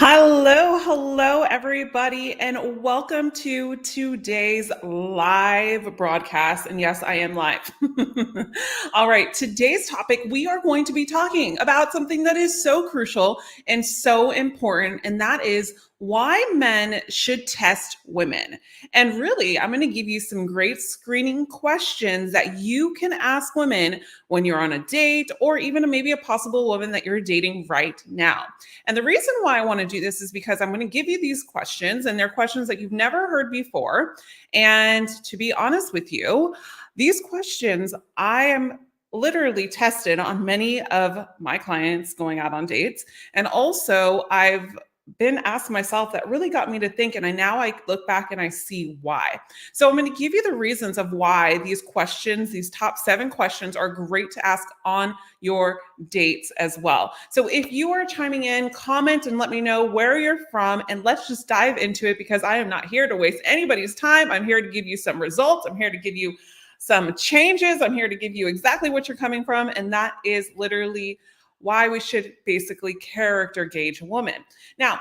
Hello, everybody, and welcome to today's live broadcast. And yes, I am live. All right, today's topic, we are going to be talking about something that is so crucial and so important, and that is why men should test women. And really, I'm going to give you some great screening questions that you can ask women when you're on a date or even maybe a possible woman that you're dating right now. And the reason why I want to do this is because I'm going to give you these questions, and they're questions that you've never heard before. And to be honest with you, these questions I am literally tested on many of my clients going out on dates. And also, I've been asked myself that really got me to think, and I look back and I see why. So I'm going to give you the reasons of why these questions, these top 7 questions, are great to ask on your dates as well. So if you are chiming in, comment and let me know where you're from, and let's just dive into it, because I am not here to waste anybody's time. I'm here to give you some results. I'm here to give you some changes. I'm here to give you exactly what you're coming from. And that is literally why we should basically character gauge a woman. Now,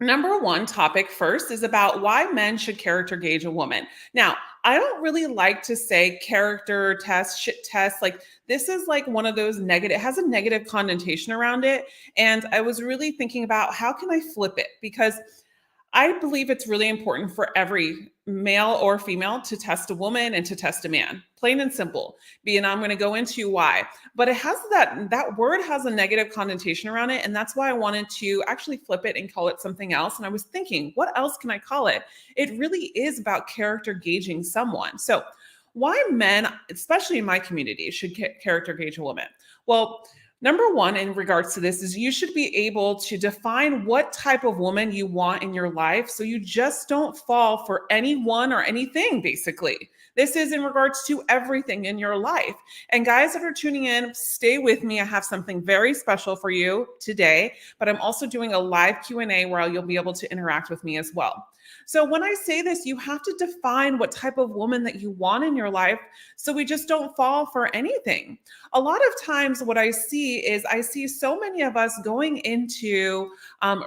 number one topic first is about why men should character gauge a woman. Now, I don't really like to say character test, shit test. Like, this is like one of those negative, it has a negative connotation around it. And I was really thinking about how can I flip it? Because I believe it's really important for every male or female to test a woman and to test a man, plain and simple. And I'm going to go into why. But it has that word has a negative connotation around it, and that's why I wanted to actually flip it and call it something else. And I was thinking, what else can I call it? It really is about character gauging someone. So, why men, especially in my community, should character gauge a woman? Well, number one, in regards to this, is you should be able to define what type of woman you want in your life so you just don't fall for anyone or anything, basically. This is in regards to everything in your life. And guys that are tuning in, stay with me. I have something very special for you today, but I'm also doing a live Q&A where you'll be able to interact with me as well. So when I say this, you have to define what type of woman that you want in your life so we just don't fall for anything. A lot of times what I see so many of us going into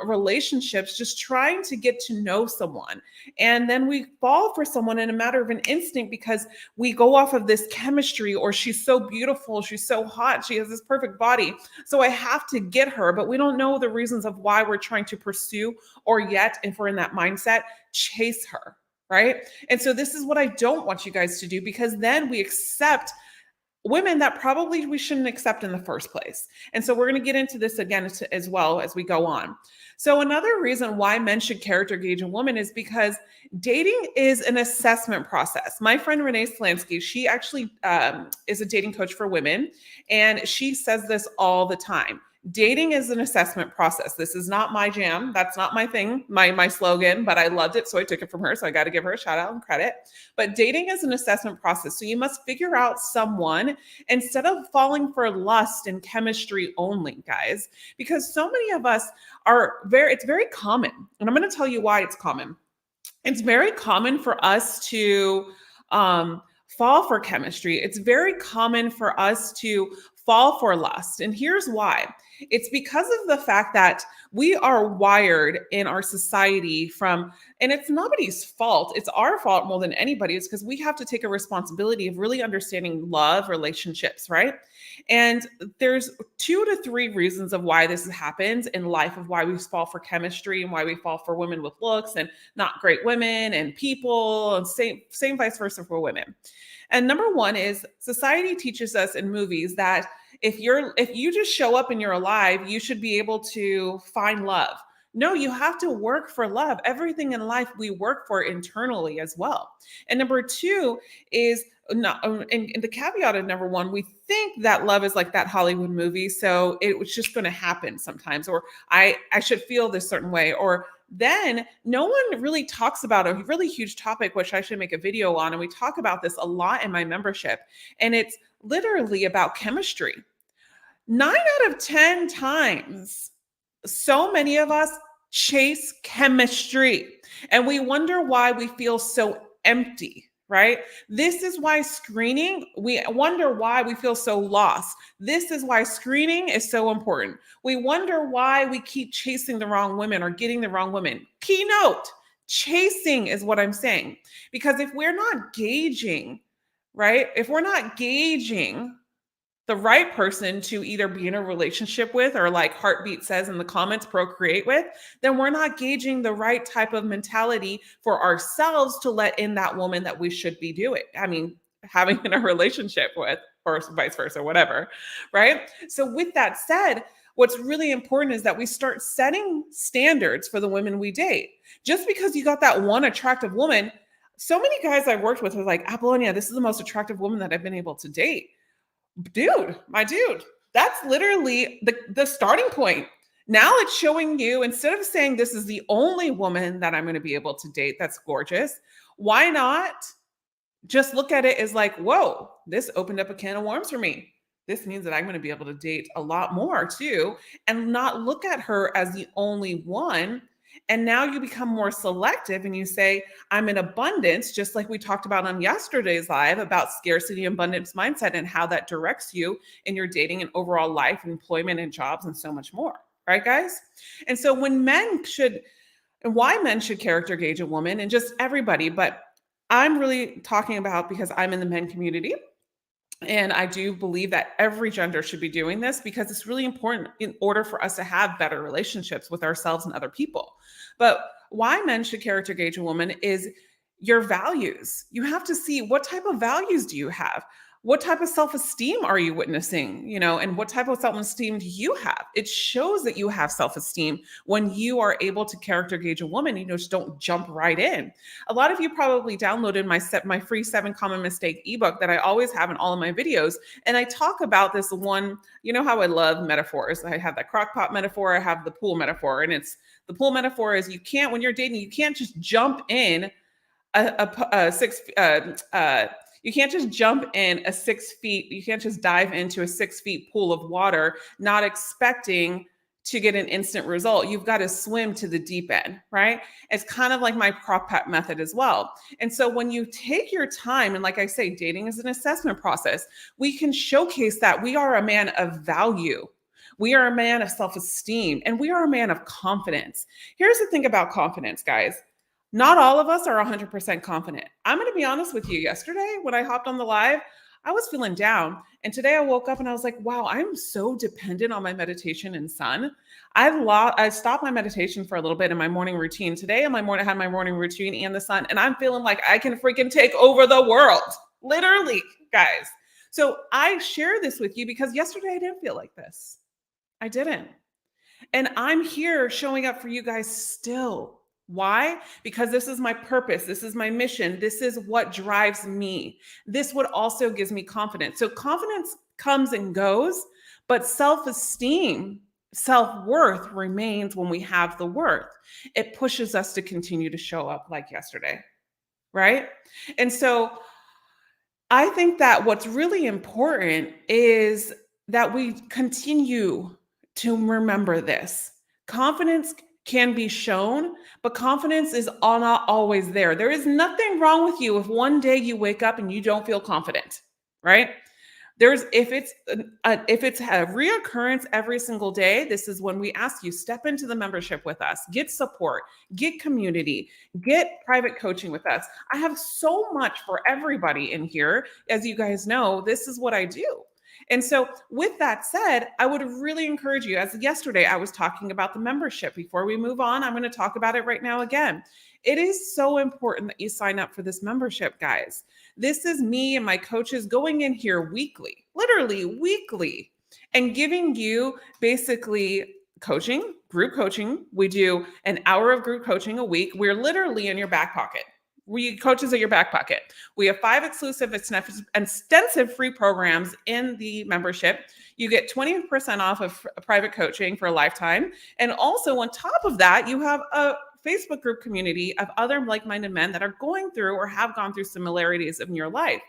relationships just trying to get to know someone, and then we fall for someone in a matter of an instinct because we go off of this chemistry, or she's so beautiful, she's so hot, she has this perfect body, so I have to get her. But we don't know the reasons of why we're trying to pursue, or yet, if we're in that mindset, chase her, right? And so this is what I don't want you guys to do, because then we accept women that probably we shouldn't accept in the first place. And so we're going to get into this again as well as we go on. So another reason why men should character gauge a woman is because dating is an assessment process. My friend Renee Slansky, she actually is a dating coach for women, and she says this all the time. Dating is an assessment process. This is not my jam. That's not my thing, my slogan, but I loved it, so I took it from her. So I got to give her a shout out and credit. But dating is an assessment process. So you must figure out someone instead of falling for lust and chemistry only, guys, because so many of us it's very common. And I'm going to tell you why it's common. It's very common for us to fall for chemistry. It's very common for us to fall for lust. And here's why. It's because of the fact that we are wired in our society and it's nobody's fault. It's our fault more than anybody's, because we have to take a responsibility of really understanding love relationships, right? And there's 2 to 3 reasons of why this happens in life, of why we fall for chemistry and why we fall for women with looks and not great women and people, and same vice versa for women. And number one is society teaches us in movies that if you just show up and you're alive, you should be able to find love. No, you have to work for love. Everything in life we work for internally as well. And number 2 is not, and the caveat of number 1, we think that love is like that Hollywood movie, so it was just going to happen sometimes, or I should feel this certain way, or then no one really talks about a really huge topic, which I should make a video on. And we talk about this a lot in my membership. And it's literally about chemistry. 9 out of 10 times, so many of us chase chemistry, and we wonder why we feel so empty, right? This is why screening, we wonder why we feel so lost. This is why screening is so important. We wonder why we keep chasing the wrong women or getting the wrong women. Keynote, chasing is what I'm saying. Because if we're not gauging, right? If we're not gauging the right person to either be in a relationship with or like Heartbeat says in the comments, procreate with, then we're not gauging the right type of mentality for ourselves to let in that woman that we should be doing. I mean, having in a relationship with, or vice versa, whatever. Right. So, with that said, what's really important is that we start setting standards for the women we date. Just because you got that one attractive woman, so many guys I've worked with are like, Apollonia, this is the most attractive woman that I've been able to date. Dude, my dude, that's literally the starting point. Now it's showing you, instead of saying this is the only woman that I'm going to be able to date that's gorgeous, why not just look at it as like, whoa, this opened up a can of worms for me. This means that I'm going to be able to date a lot more too, and not look at her as the only one. And now you become more selective and you say, I'm in abundance, just like we talked about on yesterday's live about scarcity and abundance mindset and how that directs you in your dating and overall life, employment and jobs, and so much more. Right, guys? And so when men should, and why men should character gauge a woman and just everybody, but I'm really talking about because I'm in the men community. And I do believe that every gender should be doing this because it's really important in order for us to have better relationships with ourselves and other people. But why men should character gauge a woman is your values. You have to see, what type of values do you have? What type of self-esteem are you witnessing? And what type of self-esteem do you have? It shows that you have self-esteem when you are able to character gauge a woman. Just don't jump right in. A lot of you probably downloaded my free 7 common mistake ebook that I always have in all of my videos. And I talk about this one, how I love metaphors. I have that crock pot metaphor. I have the pool metaphor. And the pool metaphor is when you're dating, you can't just jump in you can't just jump in a 6 feet. You can't just dive into a 6 feet pool of water, not expecting to get an instant result. You've got to swim to the deep end, right? It's kind of like my crock pot method as well. And so when you take your time, and like I say, dating is an assessment process, we can showcase that we are a man of value. We are a man of self-esteem, and we are a man of confidence. Here's the thing about confidence, guys. Not all of us are 100% confident. I'm going to be honest with you. Yesterday, when I hopped on the live, I was feeling down. And today I woke up and I was like, wow, I'm so dependent on my meditation and sun. I stopped my meditation for a little bit in my morning routine. Today I had my morning routine and the sun, and I'm feeling like I can freaking take over the world. Literally, guys. So I share this with you because yesterday I didn't feel like this. I didn't. And I'm here showing up for you guys still. Why? Because this is my purpose. This is my mission. This is what drives me. This what also gives me confidence. So confidence comes and goes, but self-esteem, self-worth remains when we have the worth. It pushes us to continue to show up like yesterday, right? And so I think that what's really important is that we continue to remember this. Confidence can be shown, but confidence is not always there. There is nothing wrong with you if one day you wake up and you don't feel confident, right? If it's a reoccurrence every single day, this is when we ask you, step into the membership with us, get support, get community, get private coaching with us. I have so much for everybody in here. As you guys know, this is what I do. And so with that said, I would really encourage you, as yesterday I was talking about the membership. Before we move on, I'm going to talk about it right now again. It is so important that you sign up for this membership, guys. This is me and my coaches going in here weekly, literally weekly, and giving you basically coaching, group coaching. We do an hour of group coaching a week. We're literally in your back pocket. Coaches at your back pocket. We have 5 exclusive extensive free programs in the membership. You get 20% off of private coaching for a lifetime. And also on top of that, you have a Facebook group community of other like-minded men that are going through or have gone through similarities in your life.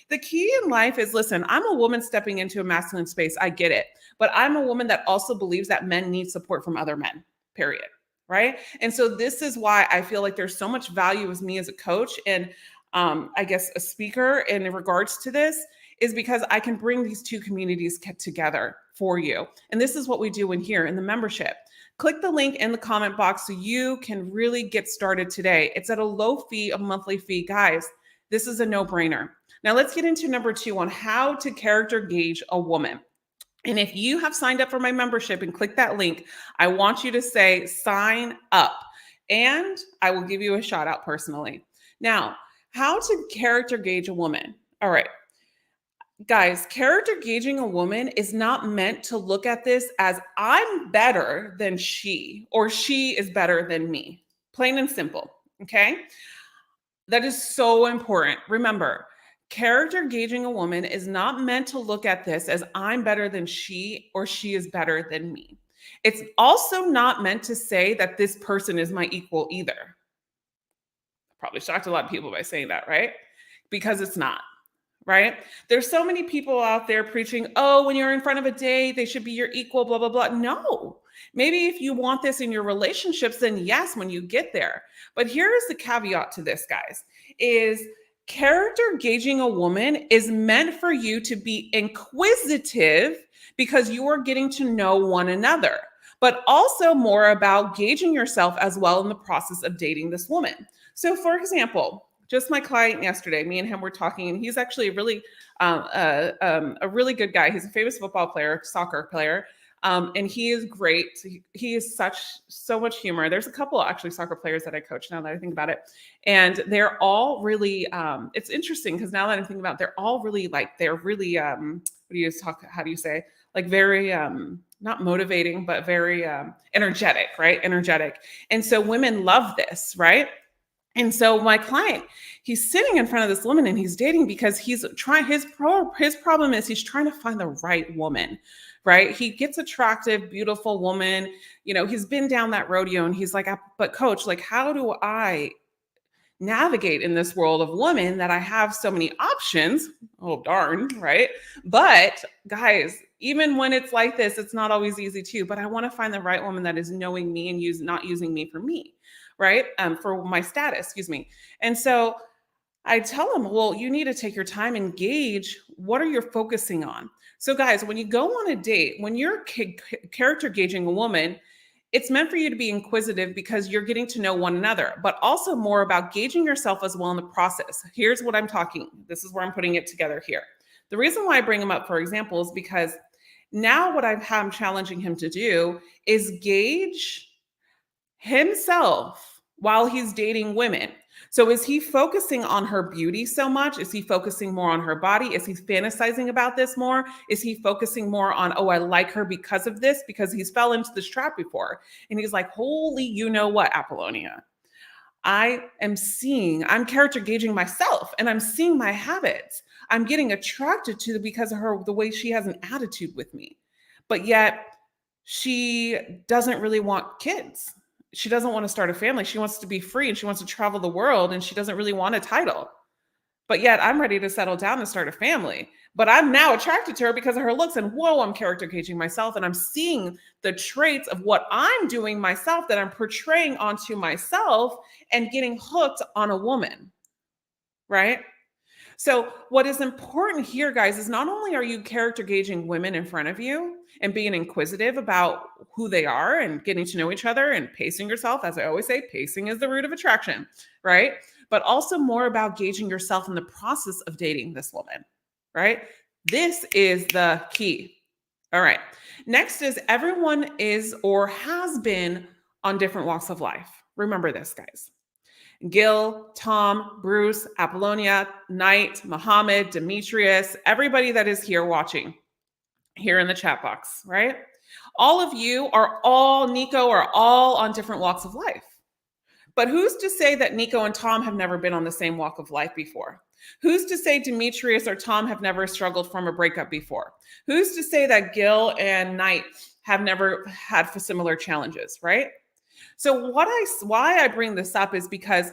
The key in life is, listen, I'm a woman stepping into a masculine space. I get it. But I'm a woman that also believes that men need support from other men, period. Right. And so this is why I feel like there's so much value with me as a coach. And I guess, a speaker in regards to this, is because I can bring these two communities together for you. And this is what we do in here in the membership. Click the link in the comment box so you can really get started today. It's at a low fee, a monthly fee. Guys, this is a no-brainer. Now let's get into number 2 on how to character gauge a woman. And if you have signed up for my membership and click that link, I want you to say sign up and I will give you a shout out personally. Now, how to character gauge a woman. All right. Guys, character gauging a woman is not meant to look at this as I'm better than she or she is better than me. Plain and simple. Okay. That is so important. Remember, character gauging a woman is not meant to look at this as I'm better than she or she is better than me. It's also not meant to say that this person is my equal either. Probably shocked a lot of people by saying that, right? Because it's not. Right? There's so many people out there preaching, oh, when you're in front of a date, they should be your equal, blah, blah, blah. No. Maybe if you want this in your relationships, then yes, when you get there. But here's the caveat to this, guys, is character gauging a woman is meant for you to be inquisitive because you are getting to know one another, but also more about gauging yourself as well in the process of dating this woman. So for example, just my client yesterday, me and him were talking, and he's actually a really good guy. He's a famous football player, soccer player, and he is great. He is so much humor. There's a couple actually soccer players that I coach now that I think about it, and they're all really. It's interesting because now that I'm thinking about it, they're all really how do you say, like very not motivating, but very energetic, right? Energetic, and so women love this, right? And so my client, he's sitting in front of this woman and he's dating because he's trying, his problem is he's trying to find the right woman, right? He gets attractive, beautiful woman, he's been down that rodeo and he's like, but coach, like, how do I navigate in this world of women that I have so many options? Oh, darn, right? But guys, even when it's like this, it's not always easy too, but I want to find the right woman that is knowing me and not using me for me. Right? For my status, excuse me. And so I tell them, well, you need to take your time and gauge what are you focusing on. So guys, when you go on a date, when you're character gauging a woman, it's meant for you to be inquisitive because you're getting to know one another, but also more about gauging yourself as well in the process. Here's what I'm talking. This is where I'm putting it together here. The reason why I bring him up for example is because now what I'm challenging him to do is gauge himself while he's dating women. So is he focusing on her beauty so much? Is he focusing more on her body? Is he fantasizing about this more? Is he focusing more on, oh, I like her because of this, because he's fell into this trap before? And he's like, holy, you know what, Apollonia? I'm character gauging myself and I'm seeing my habits. I'm getting attracted to because of the way she has an attitude with me. But yet she doesn't really want kids. She doesn't want to start a family. She wants to be free and she wants to travel the world and she doesn't really want a title. But yet I'm ready to settle down and start a family. But I'm now attracted to her because of her looks and whoa, I'm character gauging myself and I'm seeing the traits of what I'm doing myself that I'm portraying onto myself and getting hooked on a woman, right? So what is important here, guys, is not only are you character gauging women in front of you and being inquisitive about who they are and getting to know each other and pacing yourself. As I always say, pacing is the root of attraction, right? But also more about gauging yourself in the process of dating this woman, right? This is the key. All right. Next is everyone is or has been on different walks of life. Remember this, guys. Gil, Tom, Bruce, Apollonia, Knight, Muhammad, Demetrius, everybody that is here watching here in the chat box, right? All of you Nico are all on different walks of life. But who's to say that Nico and Tom have never been on the same walk of life before? Who's to say Demetrius or Tom have never struggled from a breakup before? Who's to say that Gil and Knight have never had similar challenges, right? So why I bring this up is because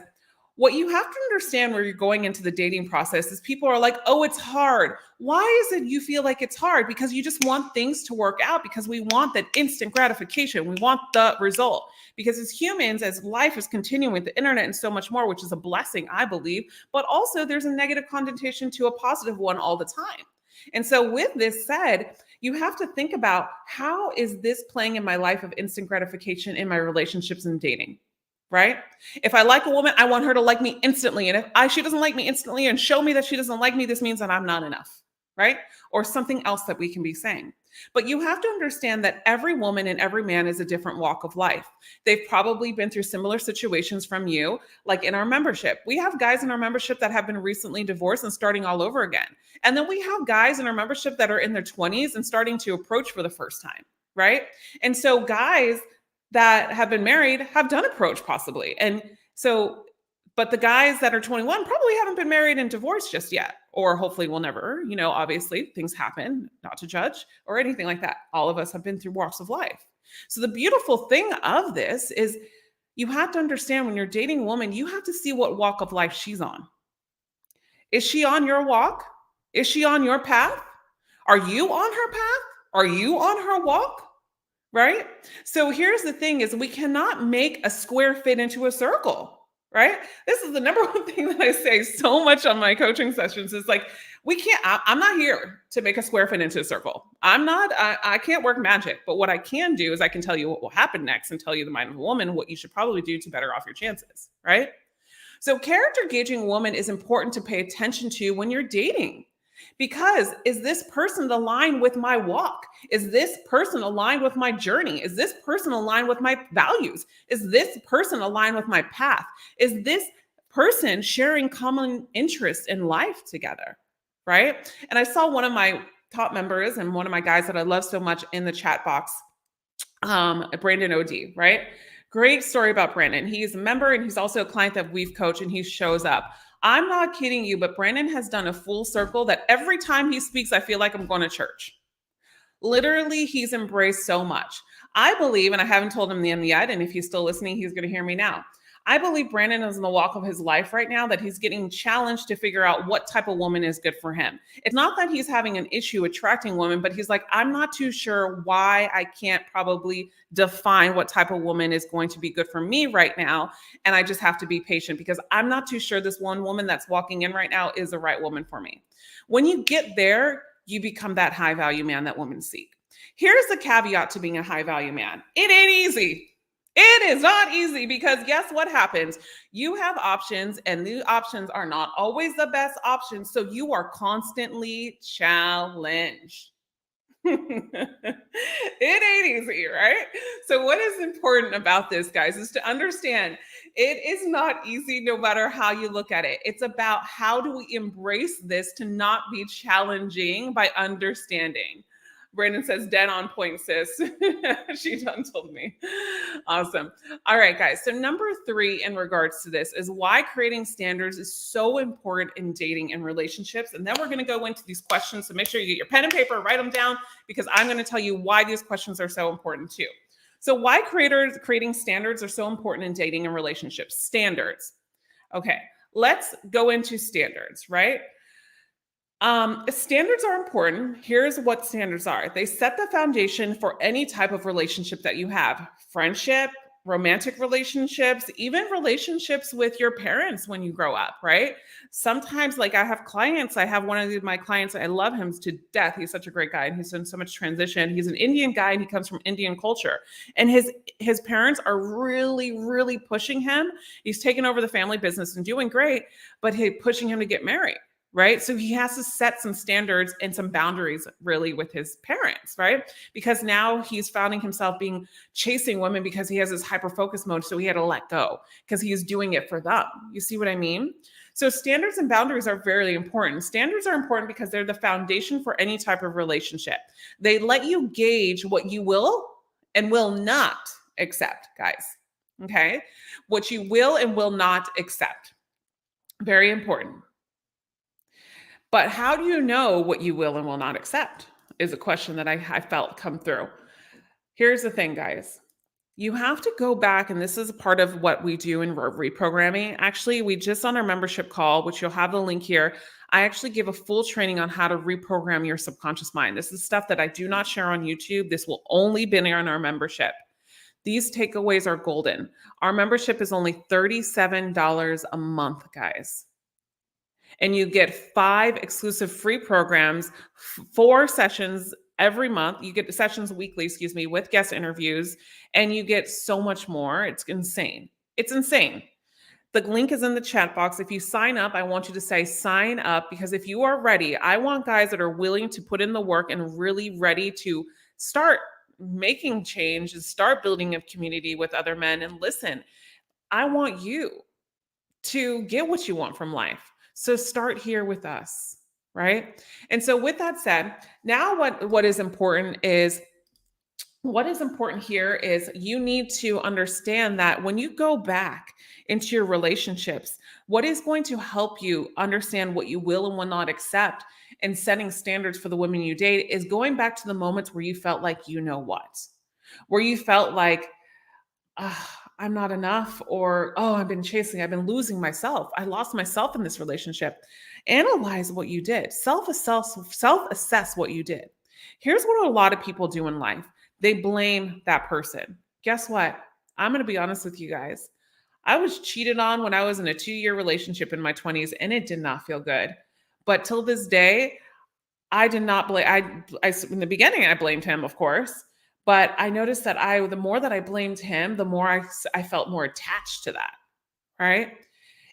What you have to understand where you're going into the dating process is people are like, oh, it's hard. Why is it you feel like it's hard? Because you just want things to work out, because we want that instant gratification. We want the result. Because as humans, as life is continuing with the internet and so much more, which is a blessing, I believe, but also there's a negative connotation to a positive one all the time. And so, with this said, you have to think about, how is this playing in my life of instant gratification in my relationships and dating? Right? If I like a woman, I want her to like me instantly. And if she doesn't like me instantly and show me that she doesn't like me, this means that I'm not enough, right? Or something else that we can be saying. But you have to understand that every woman and every man is a different walk of life. They've probably been through similar situations from you, like in our membership. We have guys in our membership that have been recently divorced and starting all over again. And then we have guys in our membership that are in their 20s and starting to approach for the first time, right? And so guys that have been married have done approach possibly. And so, but the guys that are 21 probably haven't been married and divorced just yet, or hopefully will never. Obviously things happen, not to judge or anything like that. All of us have been through walks of life. So the beautiful thing of this is, you have to understand, when you're dating a woman, you have to see what walk of life she's on. Is she on your walk? Is she on your path? Are you on her path? Are you on her walk? Right? So here's the thing, is we cannot make a square fit into a circle, right? This is the number one thing that I say so much on my coaching sessions, is like, I'm not here to make a square fit into a circle. I can't work magic, but what I can do is I can tell you what will happen next and tell you the mind of a woman, what you should probably do to better off your chances, right? So character gauging a woman is important to pay attention to when you're dating. Because, is this person aligned with my walk? Is this person aligned with my journey? Is this person aligned with my values? Is this person aligned with my path? Is this person sharing common interests in life together? Right? And I saw one of my top members and one of my guys that I love so much in the chat box, Brandon OD, right? Great story about Brandon. He's a member and he's also a client that we've coached, and he shows up. I'm not kidding you, but Brandon has done a full circle that every time he speaks, I feel like I'm going to church. Literally, he's embraced so much. I believe, and I haven't told him the end yet, and if he's still listening, he's going to hear me now. I believe Brandon is in the walk of his life right now that he's getting challenged to figure out what type of woman is good for him. It's not that he's having an issue attracting women, but he's like, I'm not too sure why I can't probably define what type of woman is going to be good for me right now. And I just have to be patient, because I'm not too sure this one woman that's walking in right now is the right woman for me. When you get there, you become that high value man that women seek. Here's the caveat to being a high value man. It ain't easy. It is not easy, because guess what happens? You have options, and the options are not always the best options. So you are constantly challenged. It ain't easy, right? So what is important about this, guys, is to understand it is not easy no matter how you look at it. It's about, how do we embrace this to not be challenging by understanding. Brandon says, dead on point, sis. She done told me. Awesome. All right, guys. So number 3 in regards to this is why creating standards is so important in dating and relationships. And then we're going to go into these questions. So make sure you get your pen and paper, write them down, because I'm going to tell you why these questions are so important too. So why creating standards are so important in dating and relationships. Standards. Okay, let's go into standards, right? Standards are important. Here's what standards are. They set the foundation for any type of relationship that you have: friendship, romantic relationships, even relationships with your parents when you grow up, right? Sometimes, like, I have one of my clients, I love him to death. He's such a great guy, and he's done so much transition. He's an Indian guy, and he comes from Indian culture. And his parents are really, really pushing him. He's taken over the family business and doing great, but pushing him to get married. Right. So he has to set some standards and some boundaries really with his parents. Right. Because now he's finding himself chasing women because he has this hyper focus mode. So he had to let go because he's doing it for them. You see what I mean? So standards and boundaries are very important. Standards are important because they're the foundation for any type of relationship. They let you gauge what you will and will not accept, guys. Okay. What you will and will not accept. Very important. But how do you know what you will and will not accept is a question that I felt come through. Here's the thing, guys. You have to go back, and this is a part of what we do in reprogramming. Actually, we just on our membership call, which you'll have the link here, I actually give a full training on how to reprogram your subconscious mind. This is stuff that I do not share on YouTube. This will only be in our membership. These takeaways are golden. Our membership is only $37 a month, guys. And you get 5 exclusive free programs, 4 sessions every month. You get sessions weekly, with guest interviews, and you get so much more. It's insane. It's insane. The link is in the chat box. If you sign up, I want you to say sign up, because if you are ready, I want guys that are willing to put in the work and really ready to start making change and start building a community with other men. And listen, I want you to get what you want from life. So start here with us, right? And so with that said, now what is important here is you need to understand that when you go back into your relationships, what is going to help you understand what you will and will not accept and setting standards for the women you date is going back to the moments where you felt like where you felt like, I'm not enough, or, oh, I've been losing myself. I lost myself in this relationship. Analyze what you did. Self-assess what you did. Here's what a lot of people do in life. They blame that person. Guess what? I'm going to be honest with you guys. I was cheated on when I was in a 2-year relationship in my 20s, and it did not feel good. But till this day, I did not blame, in the beginning, I blamed him, of course. But I noticed that the more that I blamed him, the more I felt more attached to that, right?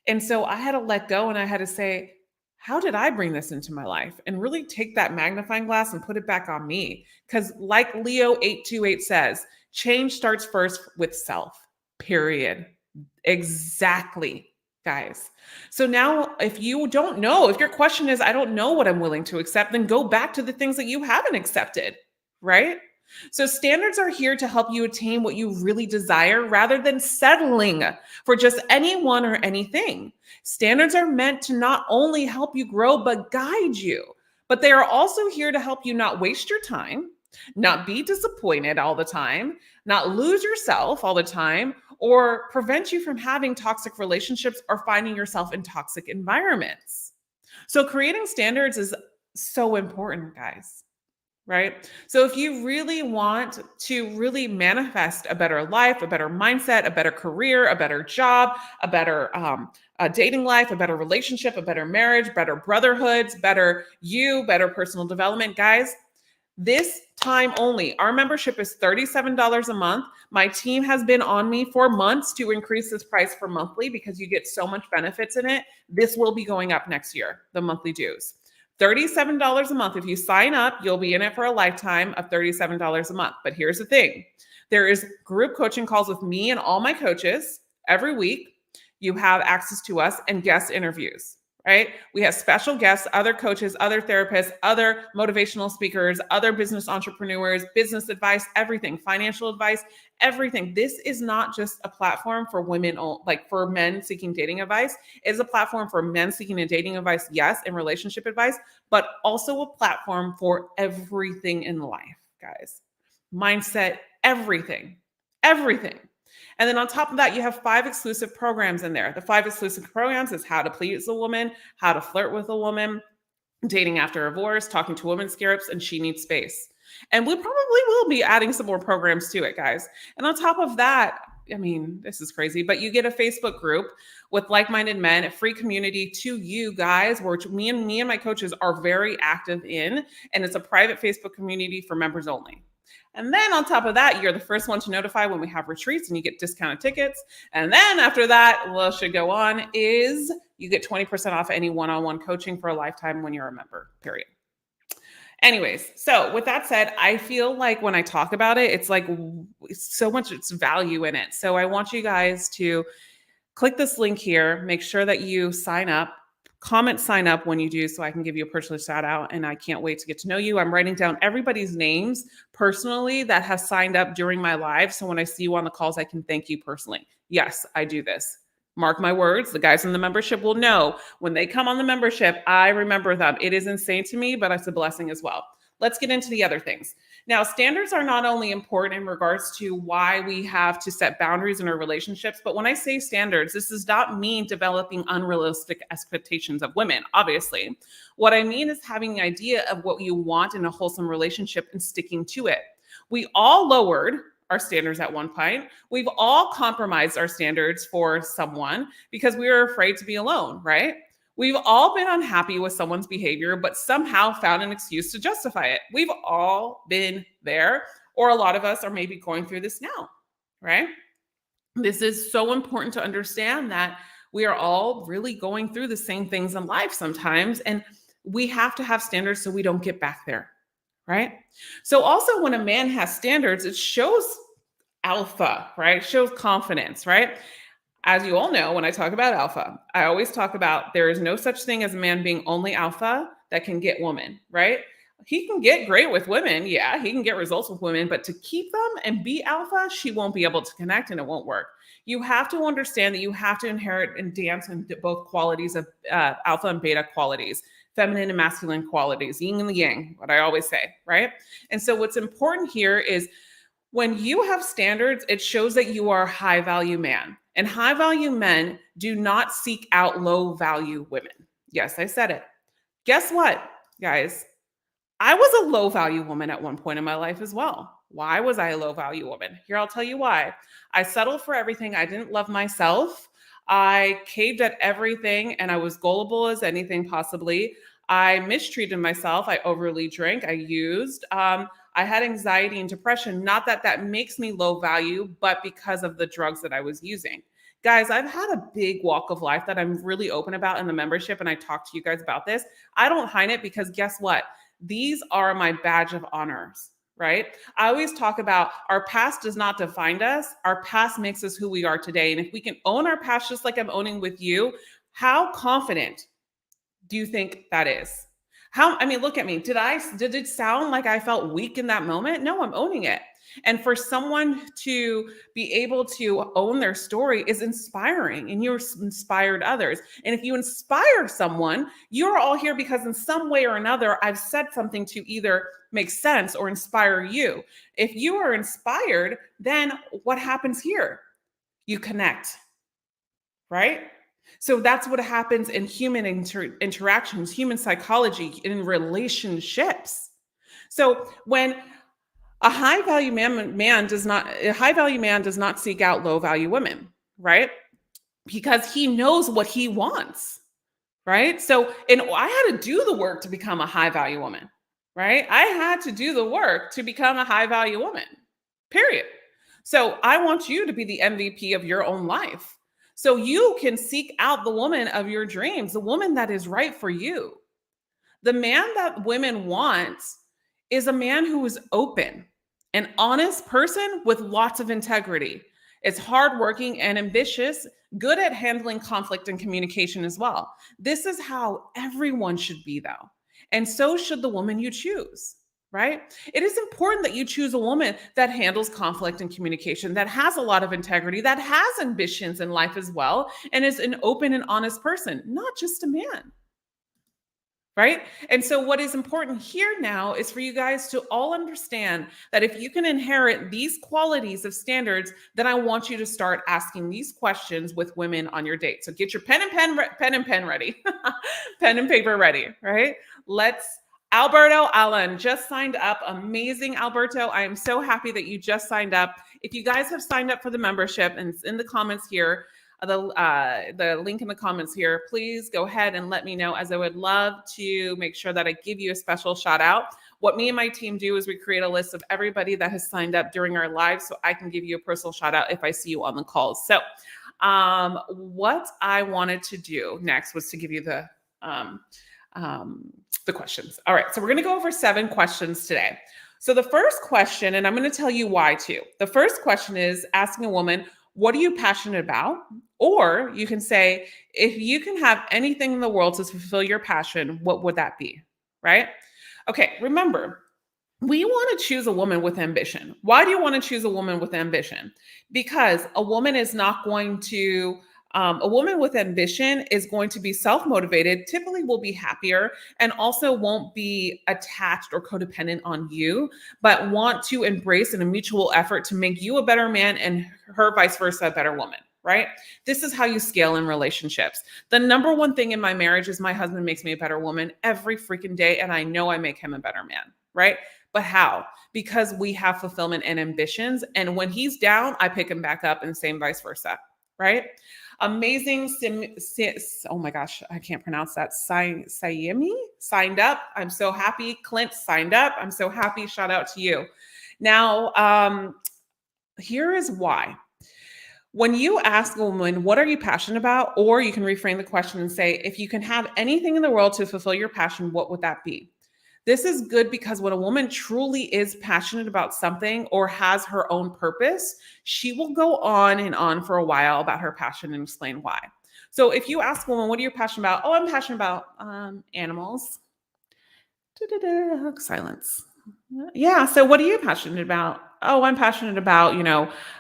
And so I had to let go, and I had to say, how did I bring this into my life? And really take that magnifying glass and put it back on me. Because like Leo 828 says, change starts first with self, period. Exactly, guys. So now if you don't know, if your question is, I don't know what I'm willing to accept, then go back to the things that you haven't accepted, right? So standards are here to help you attain what you really desire rather than settling for just anyone or anything. Standards are meant to not only help you grow, but guide you. But they are also here to help you not waste your time, not be disappointed all the time, not lose yourself all the time, or prevent you from having toxic relationships or finding yourself in toxic environments. So creating standards is so important, guys. Right? So if you really want to really manifest a better life, a better mindset, a better career, a better job, a better dating life, a better relationship, a better marriage, better brotherhoods, better personal development, guys, this time only. Our membership is $37 a month. My team has been on me for months to increase this price for monthly because you get so much benefits in it. This will be going up next year, the monthly dues. $37 a month. If you sign up, you'll be in it for a lifetime of $37 a month. But here's the thing. There is group coaching calls with me and all my coaches every week. You have access to us and guest interviews, right? We have special guests, other coaches, other therapists, other motivational speakers, other business entrepreneurs, business advice, everything, financial advice, everything. This is not just a platform for women, like for men seeking dating advice. It's a platform for men seeking a dating advice, yes, and relationship advice, but also a platform for everything in life, guys. Mindset, everything. And then on top of that, you have 5 exclusive programs in there. The 5 exclusive programs is how to please a woman, how to flirt with a woman, dating after a divorce, talking to women scarabs, and she needs space. And we probably will be adding some more programs to it, guys. And on top of that, I mean, this is crazy, but you get a Facebook group with like-minded men, a free community to you guys, where me and my coaches are very active in, and it's a private Facebook community for members only. And then on top of that, you're the first one to notify when we have retreats and you get discounted tickets. And then after that, what should go on is you get 20% off any one-on-one coaching for a lifetime when you're a member, period. Anyways, so with that said, I feel like when I talk about it, it's like so much value in it. So I want you guys to click this link here, make sure that you sign up. Comment sign up when you do so I can give you a personal shout out, and I can't wait to get to know you. I'm writing down everybody's names personally that have signed up during my live. So when I see you on the calls, I can thank you personally. Yes, I do this. Mark my words. The guys in the membership will know when they come on the membership, I remember them. It is insane to me, but it's a blessing as well. Let's get into the other things. Now, standards are not only important in regards to why we have to set boundaries in our relationships, but when I say standards, this does not mean developing unrealistic expectations of women, obviously. What I mean is having an idea of what you want in a wholesome relationship and sticking to it. We all lowered our standards at one point. We've all compromised our standards for someone because we were afraid to be alone, right? We've all been unhappy with someone's behavior, but somehow found an excuse to justify it. We've all been there, or a lot of us are maybe going through this now, right? This is so important to understand that we are all really going through the same things in life sometimes, and we have to have standards so we don't get back there, right? So, also, when a man has standards, it shows alpha, right? It shows confidence, right? As you all know, when I talk about alpha, I always talk about there is no such thing as a man being only alpha that can get women, right? He can get great with women. Yeah, he can get results with women, but to keep them and be alpha, she won't be able to connect and it won't work. You have to understand that you have to inherit and dance in both qualities of alpha and beta qualities, feminine and masculine qualities, yin and the yang, what I always say, right? And so what's important here is when you have standards, it shows that you are a high value man. And high value men do not seek out low value women. Yes, I said it. Guess what, guys? I was a low value woman at one point in my life as well. Why was I a low value woman? Here, I'll tell you why. I settled for everything. I didn't love myself. I caved at everything and I was gullible as anything possibly. I mistreated myself. I overly drank. I used. I had anxiety and depression. Not that that makes me low value, but because of the drugs that I was using. Guys, I've had a big walk of life that I'm really open about in the membership, and I talk to you guys about this. I don't hide it because guess what? These are my badge of honors, right? I always talk about our past does not define us. Our past makes us who we are today. And if we can own our past, just like I'm owning with you, how confident do you think that is? I mean, look at me. Did it sound like I felt weak in that moment? No, I'm owning it. And for someone to be able to own their story is inspiring, and you're inspired others. And if you inspire someone, you're all here because in some way or another, I've said something to either make sense or inspire you. If you are inspired, then what happens here? You connect, right? So that's what happens in human interactions, human psychology, in relationships. So when a high value man does not seek out low value women, right? Because he knows what he wants, right? So, and I had to do the work to become a high value woman, right? I had to do the work to become a high value woman, period. So I want you to be the MVP of your own life. So you can seek out the woman of your dreams, the woman that is right for you. The man that women want is a man who is open, an honest person with lots of integrity. It's hardworking and ambitious, good at handling conflict and communication as well. This is how everyone should be, though. And so should the woman you choose, right? It is important that you choose a woman that handles conflict and communication, that has a lot of integrity, that has ambitions in life as well, and is an open and honest person, not just a man. Right? And so, what is important here now is for you guys to all understand that if you can inherit these qualities of standards, then I want you to start asking these questions with women on your date. So, get your pen and pen ready, pen and paper ready. Right? Alberto Allen just signed up. Amazing, Alberto. I am so happy that you just signed up. If you guys have signed up for the membership, and it's in the comments here, the link in the comments here, please go ahead and let me know, as I would love to make sure that I give you a special shout out. What me and my team do is we create a list of everybody that has signed up during our live so I can give you a personal shout out if I see you on the calls. So what I wanted to do next was to give you the questions. All right, so we're going to go over 7 questions today. So the first question, and I'm going to tell you why too. The first question is asking a woman, what are you passionate about? Or you can say, if you can have anything in the world to fulfill your passion, what would that be? Right? Okay, remember, we want to choose a woman with ambition. Why do you want to choose a woman with ambition? Because a woman is not going to A woman with ambition is going to be self-motivated, typically will be happier, and also won't be attached or codependent on you, but want to embrace in a mutual effort to make you a better man and her vice versa, a better woman. Right? This is how you scale in relationships. The number one thing in my marriage is my husband makes me a better woman every freaking day, and I know I make him a better man. Right? But how? Because we have fulfillment and ambitions. And when he's down, I pick him back up, and same vice versa. Right? Amazing. Oh my gosh, I can't pronounce that. Sayemi signed up. I'm so happy. Clint signed up. I'm so happy. Shout out to you. Now, here is why. When you ask a woman, what are you passionate about? Or you can reframe the question and say, if you can have anything in the world to fulfill your passion, what would that be? This is good because when a woman truly is passionate about something or has her own purpose, she will go on and on for a while about her passion and explain why. So if you ask a woman, what are you passionate about? Oh, I'm passionate about animals. Silence. Yeah. So what are you passionate about? Oh, I'm passionate about,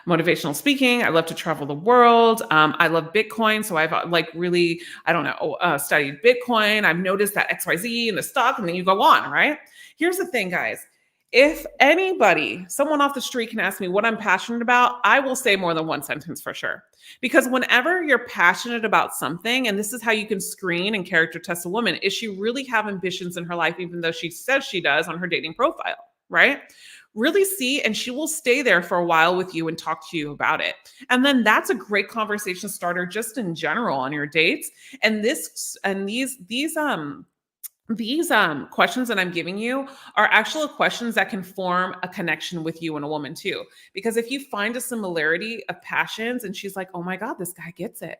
motivational speaking. I love to travel the world. I love Bitcoin. So I've really, I don't know, studied Bitcoin. I've noticed that XYZ in the stock, and then you go on, right? Here's the thing, guys. If someone off the street can ask me what I'm passionate about, I will say more than one sentence for sure. Because whenever you're passionate about something, and this is how you can screen and character test a woman, is she really have ambitions in her life, even though she says she does on her dating profile, right? Really see, and she will stay there for a while with you and talk to you about it. And then that's a great conversation starter just in general on your dates. And these questions that I'm giving you are actual questions that can form a connection with you and a woman too. Because if you find a similarity of passions and she's like, oh my God, this guy gets it.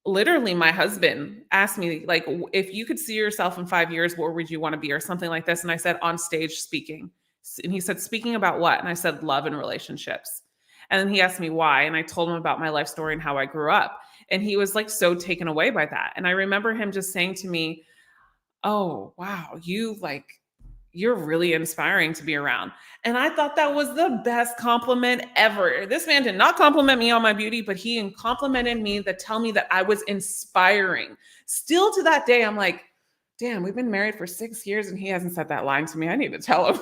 Literally, my husband asked me, like, if you could see yourself in 5 years, where would you want to be? Or something like this. And I said, on stage speaking. And he said, speaking about what? And I said, love and relationships. And then he asked me why. And I told him about my life story and how I grew up. And he was like so taken away by that. And I remember him just saying to me, oh, wow, you're really inspiring to be around. And I thought that was the best compliment ever. This man did not compliment me on my beauty, but he complimented me to tell me that I was inspiring. Still to that day, I'm like, damn, we've been married for 6 years and he hasn't said that line to me. I need to tell him.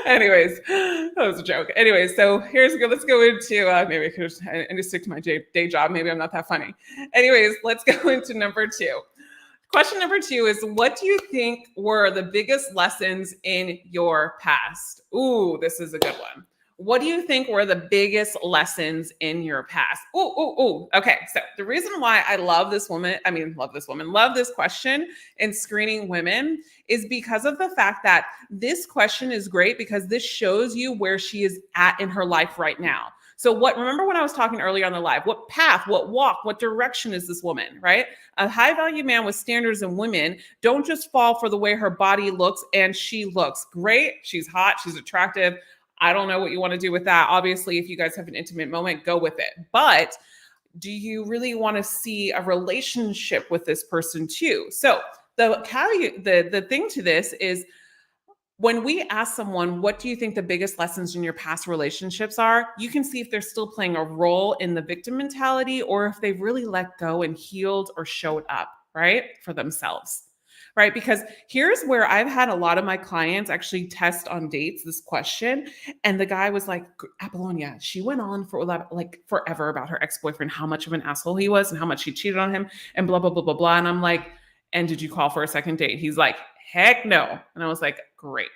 Anyways, that was a joke. Anyways, so let's go into, maybe I need to stick to my day job. Maybe I'm not that funny. Anyways, let's go into number 2. Question number 2 is, what do you think were the biggest lessons in your past? Ooh, this is a good one. What do you think were the biggest lessons in your past? Ooh. Okay, so the reason why I love this question in screening women is because of the fact that this question is great because this shows you where she is at in her life right now. So remember when I was talking earlier on the live, what path, what walk, what direction is this woman, right? A high value man with standards in women don't just fall for the way her body looks, and she looks great. She's hot. She's attractive. I don't know what you want to do with that. Obviously, if you guys have an intimate moment, go with it. But do you really want to see a relationship with this person too? So the thing to this is, when we ask someone, what do you think the biggest lessons in your past relationships are? You can see if they're still playing a role in the victim mentality or if they've really let go and healed or showed up, right, for themselves, right? Because here's where I've had a lot of my clients actually test on dates this question. And the guy was like, Apollonia, she went on for like forever about her ex-boyfriend, how much of an asshole he was and how much she cheated on him and blah, blah, blah, blah, blah. And I'm like, and did you call for a second date? He's like, heck no. And I was like, great.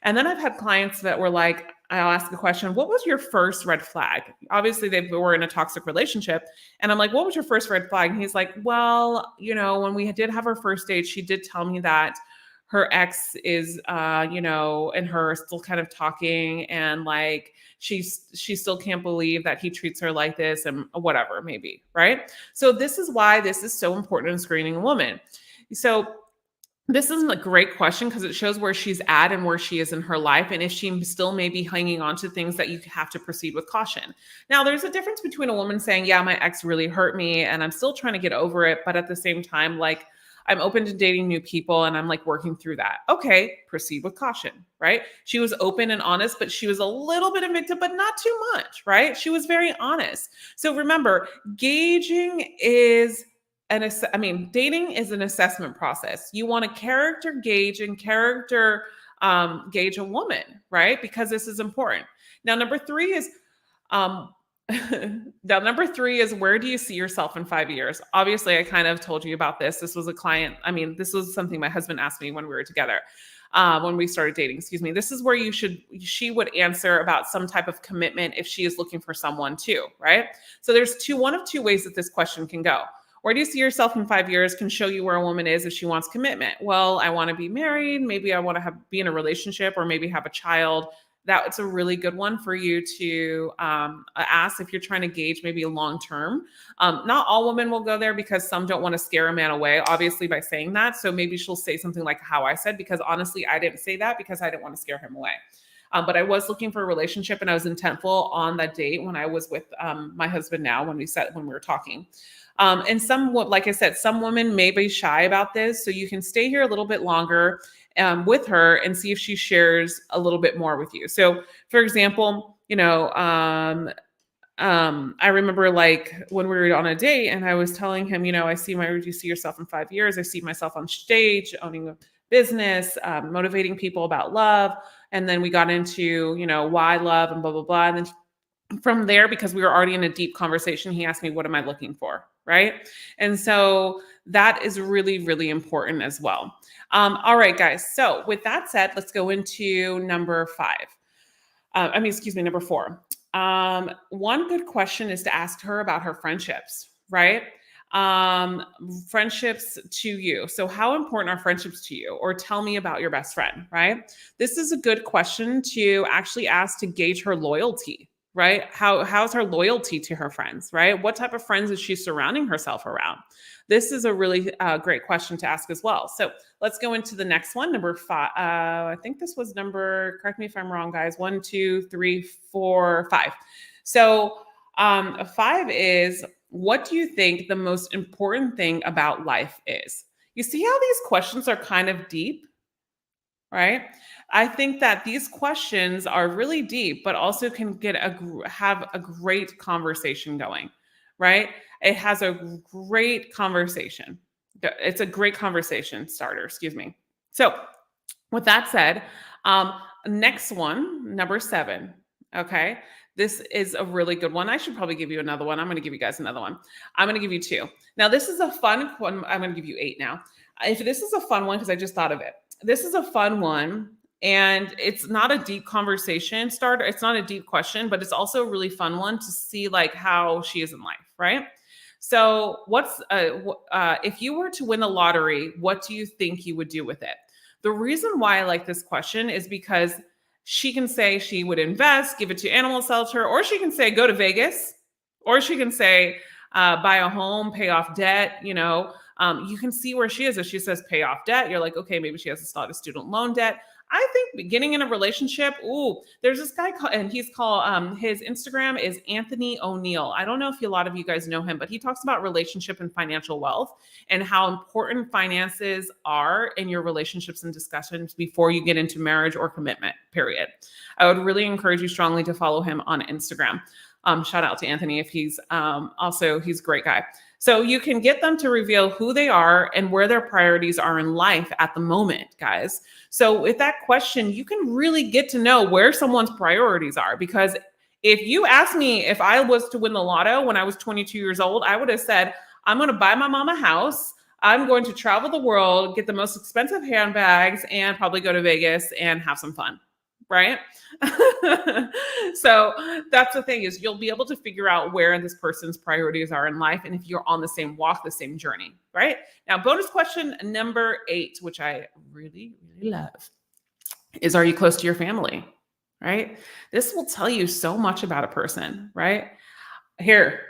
And then I've had clients that were like, I'll ask a question, what was your first red flag? Obviously, they were in a toxic relationship. And I'm like, what was your first red flag? And he's like, well, when we did have our first date, she did tell me that her ex is, and her are still kind of talking. And like, she still can't believe that he treats her like this and whatever, maybe, right? So this is why this is so important in screening a woman. So this is a great question because it shows where she's at and where she is in her life. And if she still may be hanging on to things that you have to proceed with caution. Now, there's a difference between a woman saying, yeah, my ex really hurt me and I'm still trying to get over it. But at the same time, like, I'm open to dating new people and I'm like working through that. Okay, proceed with caution, right? She was open and honest, but she was a little bit invictive, but not too much, right? She was very honest. So remember, gauging is dating is an assessment process. You want to character gauge and character gauge a woman, right? Because this is important. Now, number three is um, now, number three is, where do you see yourself in 5 years? Obviously, I kind of told you about this. This was a client. This was something my husband asked me when we were together, when we started dating, excuse me. This is where she would answer about some type of commitment if she is looking for someone too, right? So there's one of two ways that this question can go. Where do you see yourself in 5 years can show you where a woman is if she wants commitment. Well, I want to be married. Maybe I want to be in a relationship or maybe have a child. That's a really good one for you to ask if you're trying to gauge maybe long term. Not all women will go there because some don't want to scare a man away, obviously, by saying that. So maybe she'll say something like how I said, because honestly, I didn't say that because I didn't want to scare him away. But I was looking for a relationship and I was intentful on that date when I was with my husband now, when we were talking. And like I said, some women may be shy about this. So you can stay here a little bit longer with her and see if she shares a little bit more with you. So for example, I remember like when we were on a date and I was telling him, where do you see yourself in 5 years? I see myself on stage, owning a business, motivating people about love. And then we got into, why love and blah, blah, blah. And then from there, because we were already in a deep conversation, he asked me, what am I looking for? Right. And so that is really, really important as well. All right, guys. So with that said, let's go into number number four. One good question is to ask her about her friendships, right? Friendships to you. So how important are friendships to you? Or tell me about your best friend, right? This is a good question to actually ask to gauge her loyalty, right? How's her loyalty to her friends, right? What type of friends is she surrounding herself around? This is a really great question to ask as well. So let's go into the next one, number five. I think this was correct me if I'm wrong, guys. 1, 2, 3, 4, 5. So 5 is, what do you think the most important thing about life is? You see how these questions are kind of deep, right? I think that these questions are really deep, but also can have a great conversation going, right? It has a great conversation. It's a great conversation starter, excuse me. So with that said, next one, number 7, okay? This is a really good one. I should probably give you another one. I'm going to give you guys another one. I'm going to give you 2. Now, this is a fun one. I'm going to give you 8 now. If this is a fun one, because I just thought of it. This is a fun one, and it's not a deep conversation starter. It's not a deep question, but it's also a really fun one to see like how she is in life, right? So if you were to win the lottery, what do you think you would do with it? The reason why I like this question is because she can say she would invest, give it to animal shelter, or she can say go to Vegas, or she can say buy a home, pay off debt. You can see where she is. If she says pay off debt, you're like, okay, maybe she has a lot of student loan debt. I think getting in a relationship, there's this guy and his Instagram is Anthony O'Neill. I don't know if a lot of you guys know him, but he talks about relationship and financial wealth and how important finances are in your relationships and discussions before you get into marriage or commitment, period. I would really encourage you strongly to follow him on Instagram. Shout out to Anthony if he's a great guy. So you can get them to reveal who they are and where their priorities are in life at the moment, guys. So with that question, you can really get to know where someone's priorities are. Because if you ask me if I was to win the lotto when I was 22 years old, I would have said, I'm going to buy my mom a house. I'm going to travel the world, get the most expensive handbags, and probably go to Vegas and have some fun. Right? So that's the thing, is you'll be able to figure out where this person's priorities are in life and if you're on the same walk, the same journey, right? Now, bonus question number 8, which I really, really love, is, are you close to your family, right? This will tell you so much about a person, right? Here,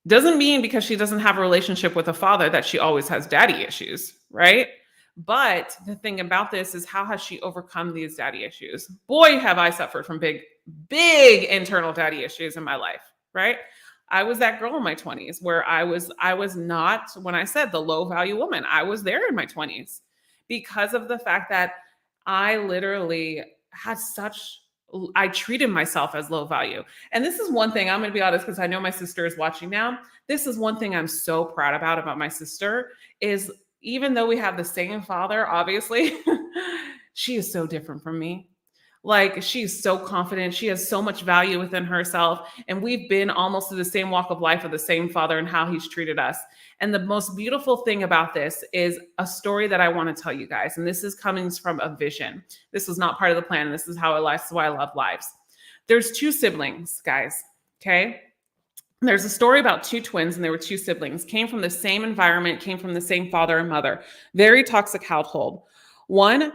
doesn't mean because she doesn't have a relationship with a father that she always has daddy issues, right? But the thing about this is, how has she overcome these daddy issues? Boy, have I suffered from big, big internal daddy issues in my life, right? I was that girl in my 20s where I was not, when I said the low value woman, I was there in my 20s because of the fact that I literally had such I treated myself as low value. And this is one thing I'm going to be honest because I know my sister is watching now. This is one thing I'm so proud about my sister is even though we have the same father, obviously, she is so different from me. Like she's so confident. She has so much value within herself. And we've been almost to the same walk of life of the same father and how he's treated us. And the most beautiful thing about this is a story that I want to tell you guys. And this is coming from a vision. This was not part of the plan. This is how I live. This is why I love lives. There's two siblings, guys. Okay. There's a story about two twins, and there were two siblings, came from the same environment, came from the same father and mother, very toxic household. One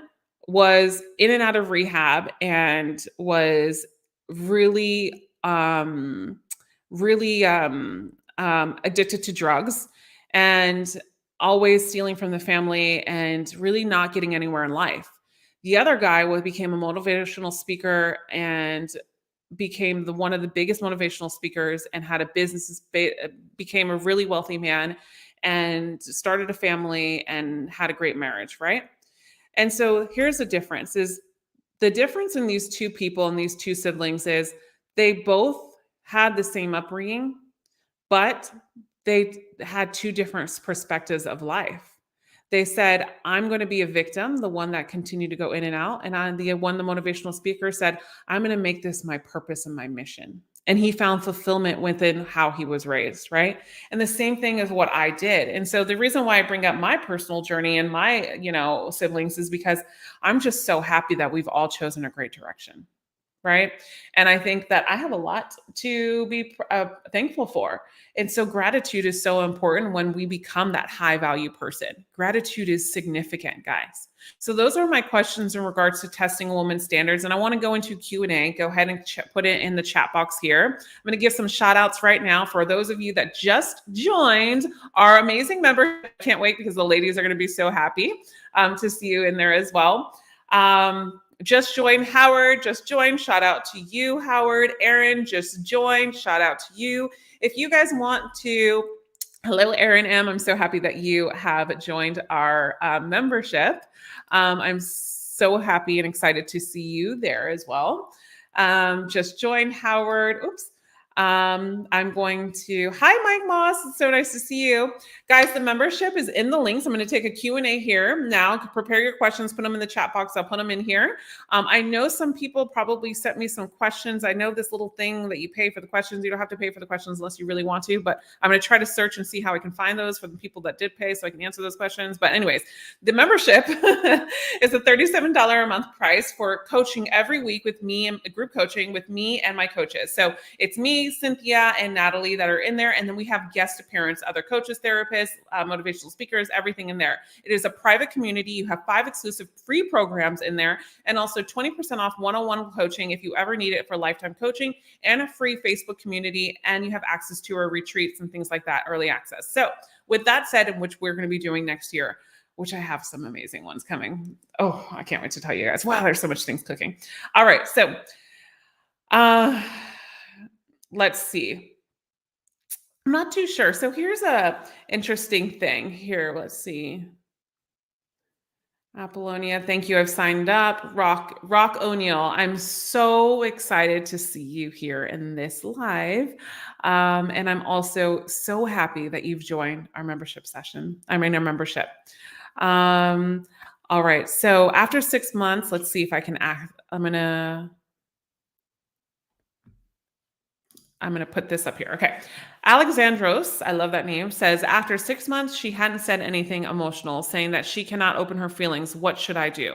was in and out of rehab and was really, addicted to drugs and always stealing from the family and really not getting anywhere in life. The other guy became a motivational speaker and became one of the biggest motivational speakers and had a business, became a really wealthy man and started a family and had a great marriage, right? And so here's the difference in these two people and these two siblings is they both had the same upbringing, but they had two different perspectives of life. They said, I'm going to be a victim, the one that continued to go in and out. And the motivational speaker said, I'm going to make this my purpose and my mission. And he found fulfillment within how he was raised, right? And the same thing is what I did. And so the reason why I bring up my personal journey and my, siblings is because I'm just so happy that we've all chosen a great direction. Right. And I think that I have a lot to be thankful for. And so gratitude is so important when we become that high value person. Gratitude is significant, guys. So those are my questions in regards to testing a woman's standards. And I want to go into Q&A. Go ahead and put it in the chat box here. I'm going to give some shout outs right now for those of you that just joined our amazing member. I can't wait because the ladies are going to be so happy to see you in there as well. Just joined Howard, just joined. Shout out to you, Howard. Aaron, just joined. Shout out to you. If you guys want to, hello, Aaron M. I'm so happy that you have joined our membership. I'm so happy and excited to see you there as well. Just joined Howard. Oops. I'm going to, hi, Mike Moss. It's so nice to see you. Guys, the membership is in the links. I'm going to take a Q&A here now. Prepare your questions, put them in the chat box. I'll put them in here. I know some people probably sent me some questions. I know this little thing that you pay for the questions. You don't have to pay for the questions unless you really want to, but I'm going to try to search and see how I can find those for the people that did pay so I can answer those questions. But anyways, the membership is a $37 a month price for coaching every week with me and group coaching with me and my coaches. So it's me, Cynthia, and Natalie that are in there. And then we have guest appearance, other coaches, therapists, motivational speakers, everything in there. It is a private community. You have 5 exclusive free programs in there and also 20% off one-on-one coaching if you ever need it for lifetime coaching and a free Facebook community. And you have access to our retreats and things like that, early access. So with that said, and which we're going to be doing next year, which I have some amazing ones coming. Oh, I can't wait to tell you guys. Wow, there's so much things cooking. All right. So, let's see. I'm not too sure. So here's a interesting thing here. Let's see. Apollonia, thank you. I've signed up. Rock O'Neill, I'm so excited to see you here in this live. And I'm also so happy that you've joined our membership session. Our membership. All right. So after 6 months, let's see if I can I'm going to put this up here. Okay. Alexandros, I love that name, says, after 6 months, she hadn't said anything emotional, saying that she cannot open her feelings. What should I do?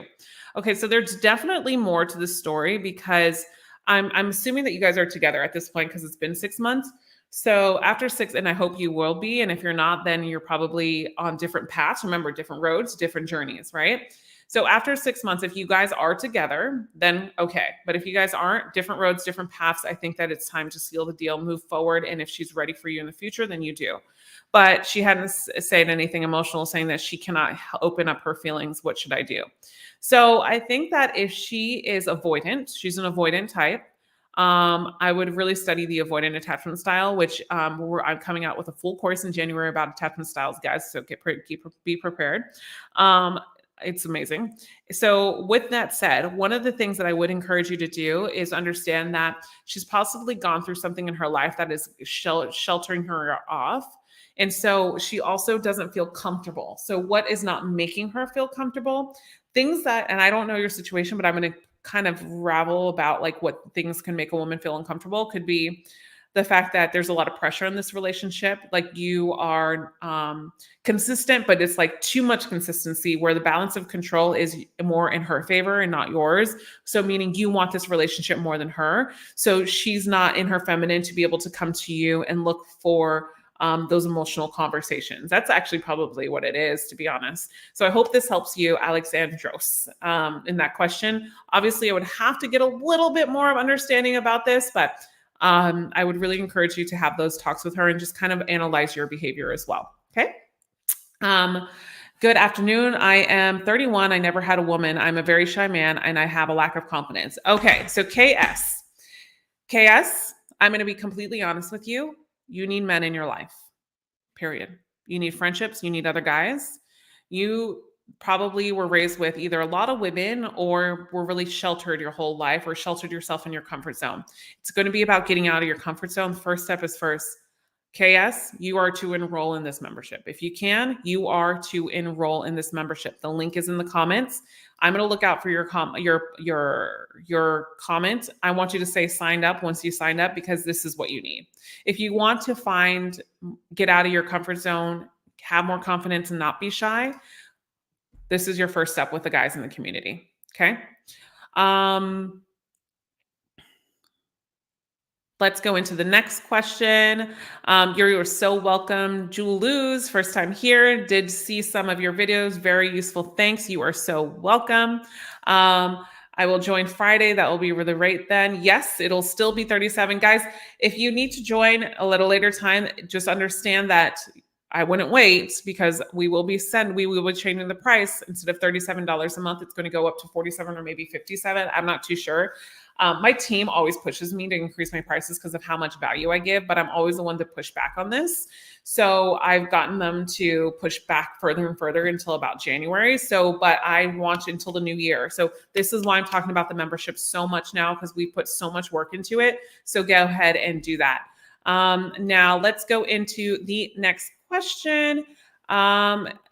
Okay. So there's definitely more to the story because I'm assuming that you guys are together at this point because it's been 6 months. So after 6, and I hope you will be. And if you're not, then you're probably on different paths. Remember, different roads, different journeys, right? So after 6 months, if you guys are together, then okay. But if you guys aren't, different roads, different paths, I think that it's time to seal the deal, move forward. And if she's ready for you in the future, then you do. But she hadn't said anything emotional, saying that she cannot open up her feelings. What should I do? So I think that if she is avoidant, she's an avoidant type. I would really study the avoidant attachment style, which I'm coming out with a full course in January about attachment styles, guys. So be prepared. Um, it's amazing. So, with that said, one of the things that I would encourage you to do is understand that she's possibly gone through something in her life that is sheltering her off. And so she also doesn't feel comfortable. So, what is not making her feel comfortable? Things that, and I don't know your situation, but I'm going to kind of ravel about like what things can make a woman feel uncomfortable. Could be the fact that there's a lot of pressure in this relationship. Like you are consistent, but it's like too much consistency where the balance of control is more in her favor and not yours. So meaning you want this relationship more than her. So she's not in her feminine to be able to come to you and look for those emotional conversations. That's actually probably what it is, to be honest. So I hope this helps you, Alexandros, in that question. Obviously, I would have to get a little bit more of understanding about this, but I would really encourage you to have those talks with her and just kind of analyze your behavior as well. Okay. Good afternoon. I am 31. I never had a woman. I'm a very shy man and I have a lack of confidence. Okay. So KS, I'm going to be completely honest with you. You need men in your life, period. You need friendships. You need other guys. You probably were raised with either a lot of women or were really sheltered your whole life or sheltered yourself in your comfort zone. It's going to be about getting out of your comfort zone. The first step is first. KS, you are to enroll in this membership. If you can, you are to enroll in this membership. The link is in the comments. I'm going to look out for your comment. I want you to say signed up once you signed up because this is what you need. If you want to get out of your comfort zone, have more confidence and not be shy, this is your first step with the guys in the community. Okay. Let's go into the next question. You're so welcome. Juluz, first time here, did see some of your videos. Very useful. Thanks. You are so welcome. I will join Friday. That will be the rate then. Yes, it'll still be 37. Guys, if you need to join a little later time, just understand that I wouldn't wait because we will be changing the price. Instead of $37 a month, it's going to go up to 47 or maybe 57. I'm not too sure. My team always pushes me to increase my prices because of how much value I give, but I'm always the one to push back on this. So I've gotten them to push back further and further until about January. But I want until the new year. So this is why I'm talking about the membership so much now because we put so much work into it. So go ahead and do that. Now let's go into the next question.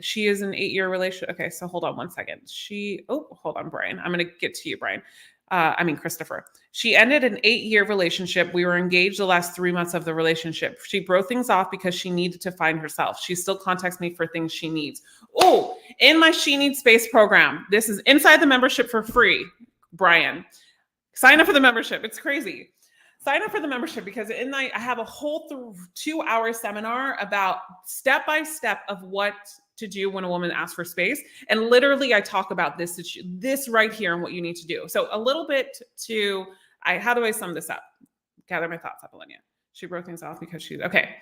She is an 8-year relationship. Okay, so hold on one second. Hold on, Brian. I'm going to get to you, Brian. Christopher. She ended an 8-year relationship. We were engaged the last 3 months of the relationship. She broke things off because she needed to find herself. She still contacts me for things she needs. Oh, in my She Needs Space program. This is inside the membership for free, Brian. Sign up for the membership. It's crazy. Sign up for the membership because I have a whole 2-hour seminar about step-by-step of what to do when a woman asks for space. And literally I talk about this right here and what you need to do. So a little bit how do I sum this up? Gather my thoughts, Apollonia. She broke things off because okay.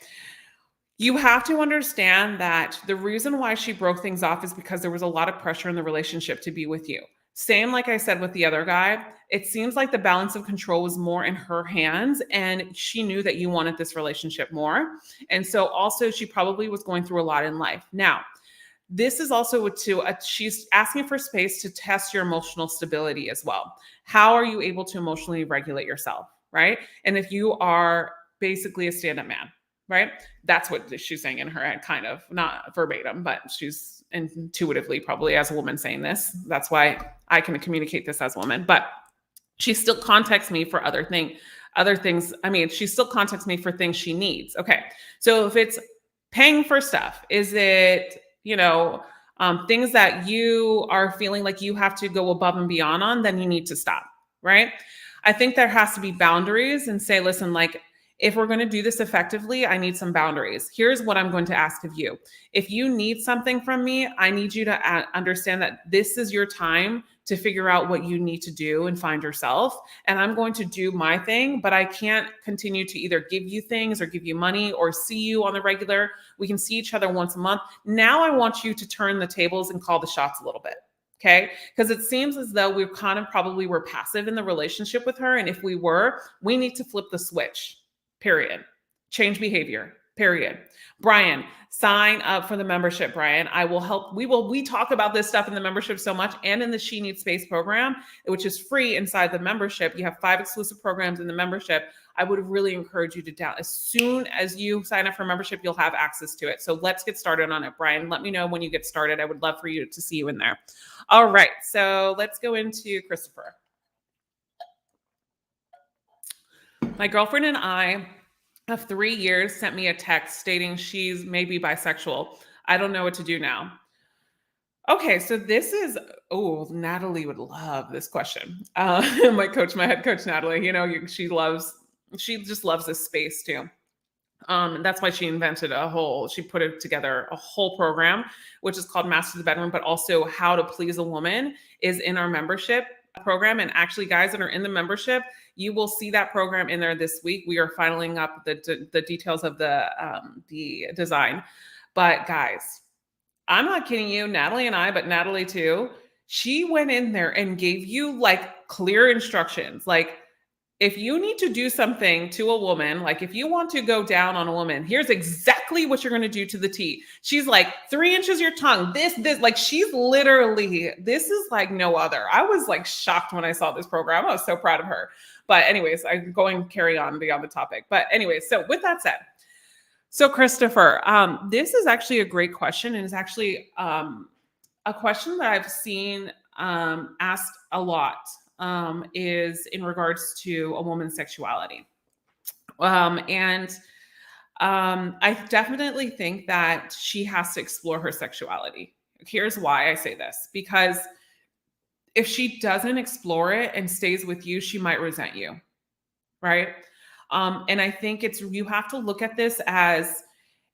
You have to understand that the reason why she broke things off is because there was a lot of pressure in the relationship to be with you. Same like I said with the other guy, it seems like the balance of control was more in her hands and she knew that you wanted this relationship more. And so also she probably was going through a lot in life. Now, this is also she's asking for space to test your emotional stability as well. How are you able to emotionally regulate yourself, right? And if you are basically a stand-up man, right? That's what she's saying in her head, kind of, not verbatim, but she's intuitively probably as a woman saying this. That's why I can communicate this as a woman, but she still contacts me for other things. She still contacts me for things she needs. Okay. So if it's paying for stuff, is it, things that you are feeling like you have to go above and beyond on, then you need to stop, right? I think there has to be boundaries and say, listen, like, if we're going to do this effectively, I need some boundaries. Here's what I'm going to ask of you. If you need something from me, I need you to understand that this is your time to figure out what you need to do and find yourself. And I'm going to do my thing, but I can't continue to either give you things or give you money or see you on the regular. We can see each other once a month. Now I want you to turn the tables and call the shots a little bit. Okay. Because it seems as though we kind of probably were passive in the relationship with her. And if we were, we need to flip the switch, period. Change behavior, period. Brian, sign up for the membership, Brian. I will help. We talk about this stuff in the membership so much and in the She Needs Space program, which is free inside the membership. You have 5 exclusive programs in the membership. I would really encourage you to down. As soon as you sign up for membership, you'll have access to it. So let's get started on it, Brian. Let me know when you get started. I would love for you to see you in there. All right, so let's go into Christopher. My girlfriend and I of 3 years sent me a text stating she's maybe bisexual. I don't know what to do now. Okay, so this is, oh, Natalie would love this question. My head coach, Natalie, she just loves this space too. And that's why she she put it together a whole program, which is called Master the Bedroom, but also How to Please a Woman is in our membership program. And actually, guys that are in the membership, you will see that program in there this week. We are filing up the details of the design. But guys, I'm not kidding you, Natalie and I, but Natalie too, she went in there and gave you like clear instructions. Like, if you need to do something to a woman, like if you want to go down on a woman, here's exactly what you're going to do to the T. She's like 3 inches your tongue, this, like she's literally, this is like no other. I was like shocked when I saw this program. I was so proud of her. But anyways, I'm going to carry on beyond the topic. But anyways, so with that said, so Christopher, this is actually a great question. And it's actually a question that I've seen asked a lot. Is in regards to a woman's sexuality. I definitely think that she has to explore her sexuality. Here's why I say this, because if she doesn't explore it and stays with you, she might resent you, right? And I think you have to look at this as,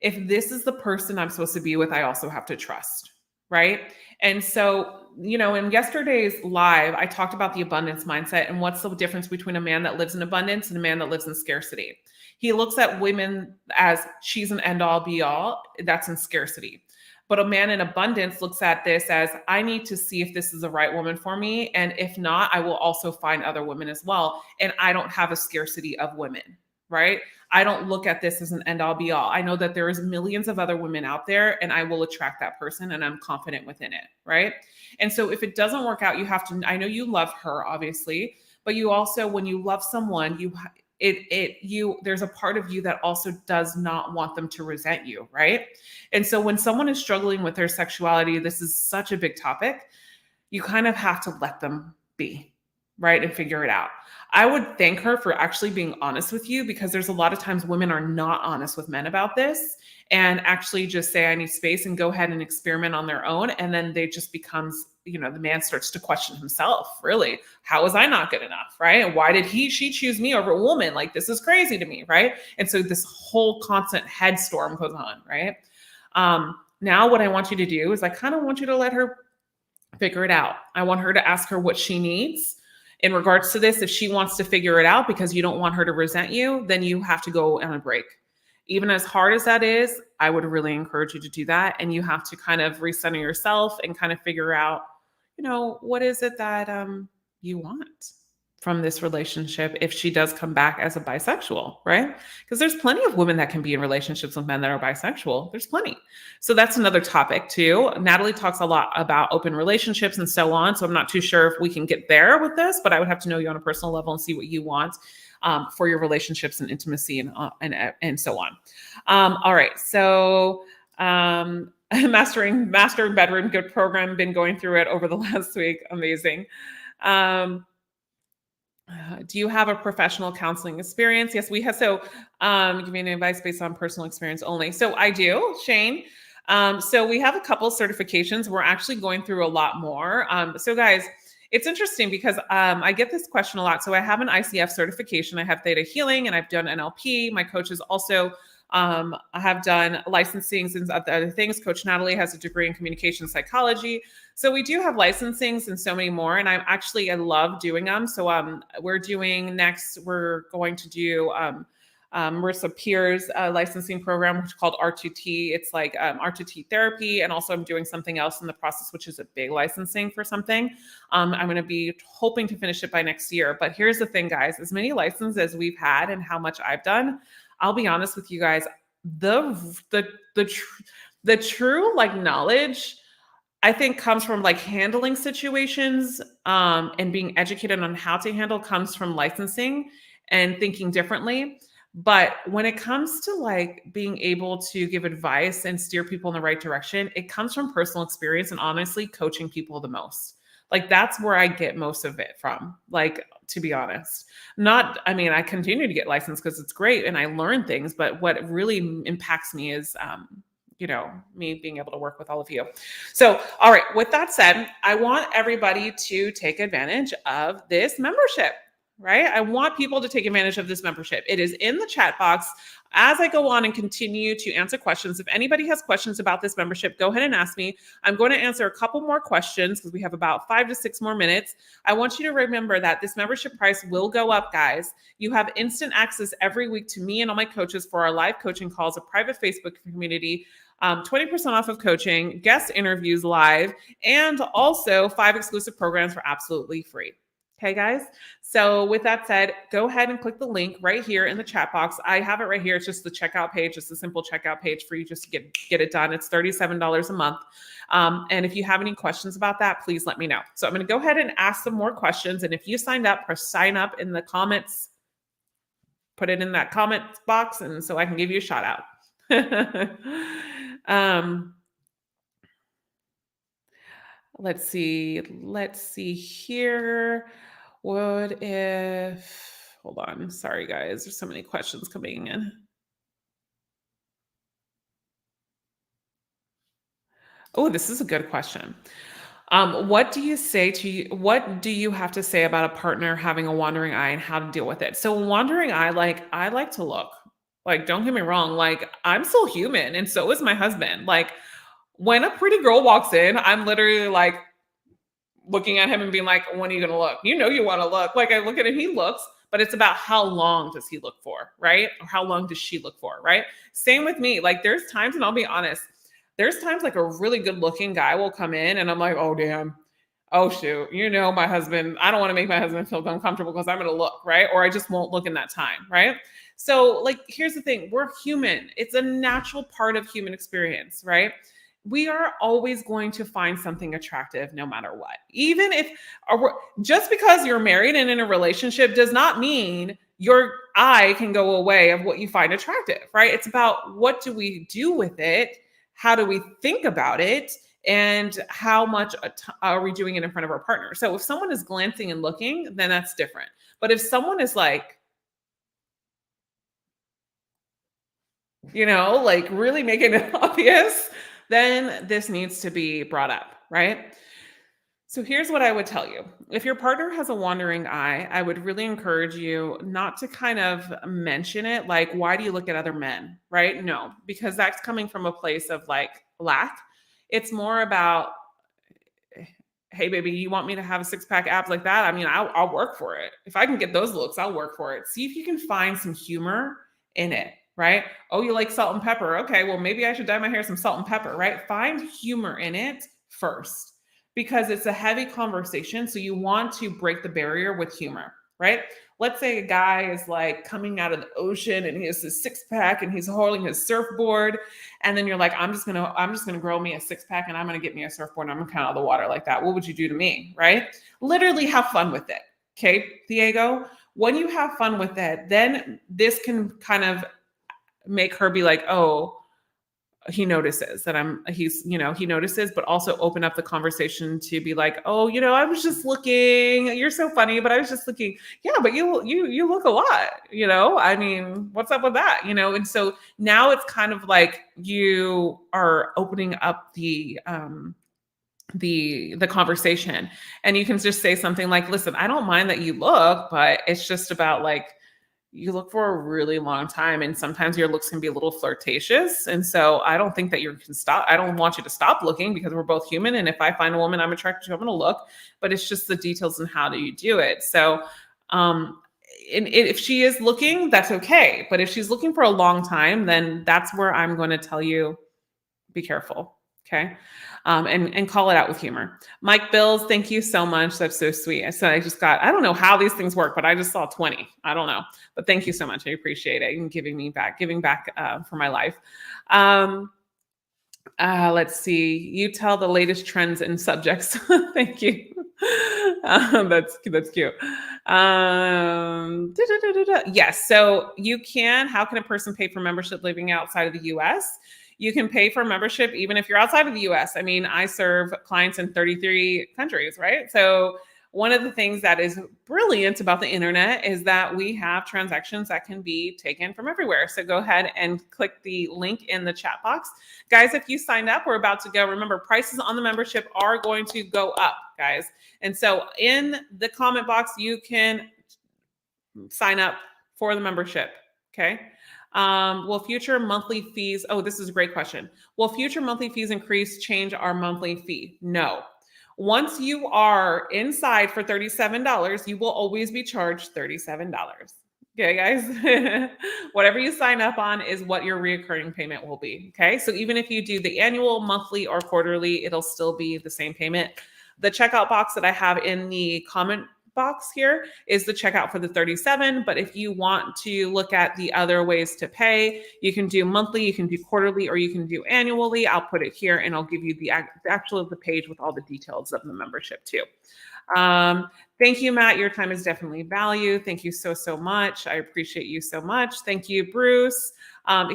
if this is the person I'm supposed to be with, I also have to trust, right? And so, in yesterday's live, I talked about the abundance mindset and what's the difference between a man that lives in abundance and a man that lives in scarcity. He looks at women as she's an end all be all. That's in scarcity. But a man in abundance looks at this as, I need to see if this is the right woman for me. And if not, I will also find other women as well. And I don't have a scarcity of women, right? I don't look at this as an end all be all. I know that there is millions of other women out there and I will attract that person and I'm confident within it, right? And so if it doesn't work out, you have to, I know you love her obviously, but you also, when you love someone, there's a part of you that also does not want them to resent you, right? And so when someone is struggling with their sexuality, this is such a big topic, you kind of have to let them be, right? And figure it out. I would thank her for actually being honest with you, because there's a lot of times women are not honest with men about this and actually just say, I need space, and go ahead and experiment on their own. And then they just becomes, the man starts to question himself, really, how was I not good enough, right? And why did she choose me over a woman? Like, this is crazy to me, right? And so this whole constant headstorm goes on, right? Now what I want you to do is I kind of want you to let her figure it out. I want her to ask her what she needs in regards to this. If she wants to figure it out because you don't want her to resent you, then you have to go on a break. Even as hard as that is, I would really encourage you to do that. And you have to kind of recenter yourself and kind of figure out, what is it that you want from this relationship if she does come back as a bisexual, right? Because there's plenty of women that can be in relationships with men that are bisexual. There's plenty. So that's another topic too. Natalie talks a lot about open relationships and so on. So I'm not too sure if we can get there with this, but I would have to know you on a personal level and see what you want for your relationships and intimacy and so on. All right. So mastering bedroom, good program, been going through it over the last week. Amazing. Do you have a professional counseling experience? Yes, we have. So giving advice based on personal experience only. So I do, Shane. So we have a couple certifications. We're actually going through a lot more. So guys, it's interesting because I get this question a lot. So I have an ICF certification. I have Theta Healing and I've done NLP. My coach is also, I have done licensings and other things. Coach Natalie has a degree in communication psychology. So we do have licensings and so many more. And I love doing them. So we're going to do Marissa Pier's licensing program, which is called R2T. It's like R2T therapy. And also I'm doing something else in the process, which is a big licensing for something. I'm going to be hoping to finish it by next year. But here's the thing, guys, as many licenses as we've had and how much I've done, I'll be honest with you guys, the true like knowledge I think comes from like handling situations and being educated on how to handle comes from licensing and thinking differently. But when it comes to like being able to give advice and steer people in the right direction, it comes from personal experience and honestly coaching people the most. Like that's where I get most of it from. Like to be honest, not, I mean, I continue to get licensed because it's great and I learn things, but what really impacts me is me being able to work with all of you. So, all right, with that said, I want everybody to take advantage of this membership, right? I want people to take advantage of this membership. It is in the chat box. As I go on and continue to answer questions, if anybody has questions about this membership, go ahead and ask me. I'm going to answer a couple more questions because we have about 5 to 6 more minutes. I want you to remember that this membership price will go up, guys. You have instant access every week to me and all my coaches for our live coaching calls, a private Facebook community, 20% off of coaching, guest interviews live, and also 5 exclusive programs for absolutely free. Okay, guys. So with that said, go ahead and click the link right here in the chat box. I have it right here. It's just the checkout page. It's a simple checkout page for you just to get it done. It's $37 a month. And if you have any questions about that, please let me know. So I'm going to go ahead and ask some more questions. And if you signed up, press sign up in the comments. Put it in that comment box, and so I can give you a shout out. Let's see here. What if, hold on. Sorry, guys. There's so many questions coming in. Oh, this is a good question. What do you have to say about a partner having a wandering eye and how to deal with it? So wandering eye, like I like to look. Like, don't get me wrong. Like, I'm still human, and so is my husband. Like, when a pretty girl walks in, I'm literally like looking at him and being like, when are you going to look? You know, you want to look. Like, I look at him, he looks, but it's about how long does he look for, right? Or how long does she look for, right? Same with me. Like, there's times, and I'll be honest, there's times like a really good looking guy will come in and I'm like, oh, damn. Oh, shoot. You know, my husband, I don't want to make my husband feel uncomfortable because I'm going to look, right? Or I just won't look in that time, right? So, like, here's the thing. We're human. It's a natural part of human experience, right? We are always going to find something attractive no matter what. Even if, just because you're married and in a relationship does not mean your eye can go away of what you find attractive, right? It's about what do we do with it? How do we think about it? And how much are we doing it in front of our partner? So if someone is glancing and looking, then that's different. But if someone is like, like really making it obvious, then this needs to be brought up, right? So here's what I would tell you. If your partner has a wandering eye, I would really encourage you not to kind of mention it like, why do you look at other men, right? No, because that's coming from a place of like lack. It's more about, hey, baby, you want me to have a 6-pack abs like that? I mean, I'll work for it. If I can get those looks, I'll work for it. See if you can find some humor in it, right? Oh, you like salt and pepper. Okay, well, maybe I should dye my hair some salt and pepper, right? Find humor in it first because it's a heavy conversation. So you want to break the barrier with humor, right? Let's say a guy is like coming out of the ocean and he has this 6-pack and he's holding his surfboard. And then you're like, I'm just gonna grow me a 6-pack and I'm gonna get me a surfboard and I'm gonna come out of the water like that. What would you do to me, right? Literally have fun with it. Okay, Diego? When you have fun with it, then this can kind of make her be like, oh, he notices that he notices, but also open up the conversation to be like, oh, I was just looking, you're so funny, but I was just looking. Yeah, but you look a lot, I mean, what's up with that? And so now it's kind of like you are opening up the conversation, and you can just say something like, listen, I don't mind that you look, but it's just about like, you look for a really long time and sometimes your looks can be a little flirtatious. And so I don't think that you can stop. I don't want you to stop looking because we're both human. And if I find a woman I'm attracted to, I'm going to look, but it's just the details and how do you do it. So if she is looking, that's okay. But if she's looking for a long time, then that's where I'm going to tell you, be careful. Okay. And call it out with humor. Mike Bills, thank you so much. That's so sweet. So I just got, I don't know how these things work, but I just saw 20. I don't know. But thank you so much. I appreciate it and giving back for my life. Let's see. You tell the latest trends and subjects. Thank you. That's cute. Yes. So you can. How can a person pay for membership living outside of the U.S.? You can pay for membership even if you're outside of the U.S. I mean, I serve clients in 33 countries, right? So one of the things that is brilliant about the internet is that we have transactions that can be taken from everywhere. So go ahead and click the link in the chat box. Guys, if you signed up, we're about to go. Remember, prices on the membership are going to go up, guys. And so in the comment box, you can sign up for the membership, okay? Will future monthly fees, oh, this is a great question. Will future monthly fees change our monthly fee? No. Once you are inside for $37, you will always be charged $37. Okay, guys? Whatever you sign up on is what your reoccurring payment will be. Okay, so even if you do the annual, monthly, or quarterly, it'll still be the same payment. The checkout box that I have in the comment box here is the checkout for the 37. But if you want to look at the other ways to pay, you can do monthly, you can do quarterly, or you can do annually. I'll put it here and I'll give you the actual the page with all the details of the membership too. Thank you, Matt. Your time is definitely value. Thank you so much. I appreciate you so much. Thank you, Bruce.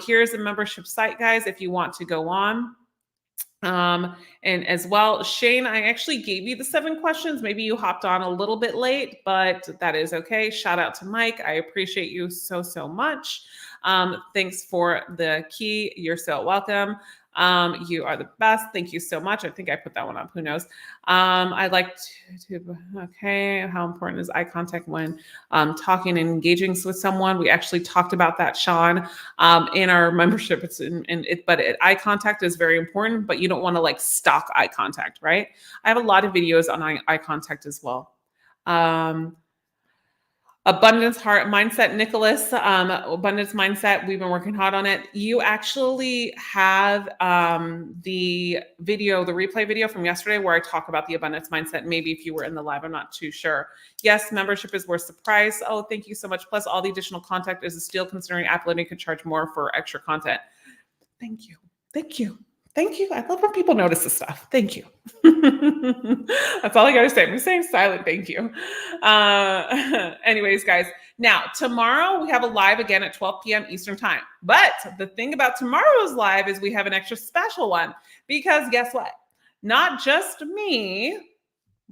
Here's a membership site, guys, if you want to go on. And as well, Shane, I actually gave you the 7 questions. Maybe you hopped on a little bit late, but that is okay. Shout out to Mike. I appreciate you so much. Thanks for the key. You're so welcome. You are the best. Thank you so much. I think I put that one up. Who knows? I'd like okay. How important is eye contact when talking and engaging with someone? We actually talked about that, Sean, in our membership. But eye contact is very important, but you don't want to like stalk eye contact, right? I have a lot of videos on eye contact as well. Abundance heart mindset, Nicholas, abundance mindset. We've been working hard on it. You actually have the replay video from yesterday where I talk about the abundance mindset. Maybe if you were in the live, I'm not too sure. Yes, membership is worth the price. Oh, thank you so much. Plus all the additional content is still considering Apollonia could charge more for extra content. Thank you. Thank you. Thank you. I love when people notice this stuff. Thank you. That's all I got to say. I'm saying silent thank you. Anyways, guys, now tomorrow we have a live again at 12 p.m. Eastern time. But the thing about tomorrow's live is we have an extra special one because guess what? Not just me,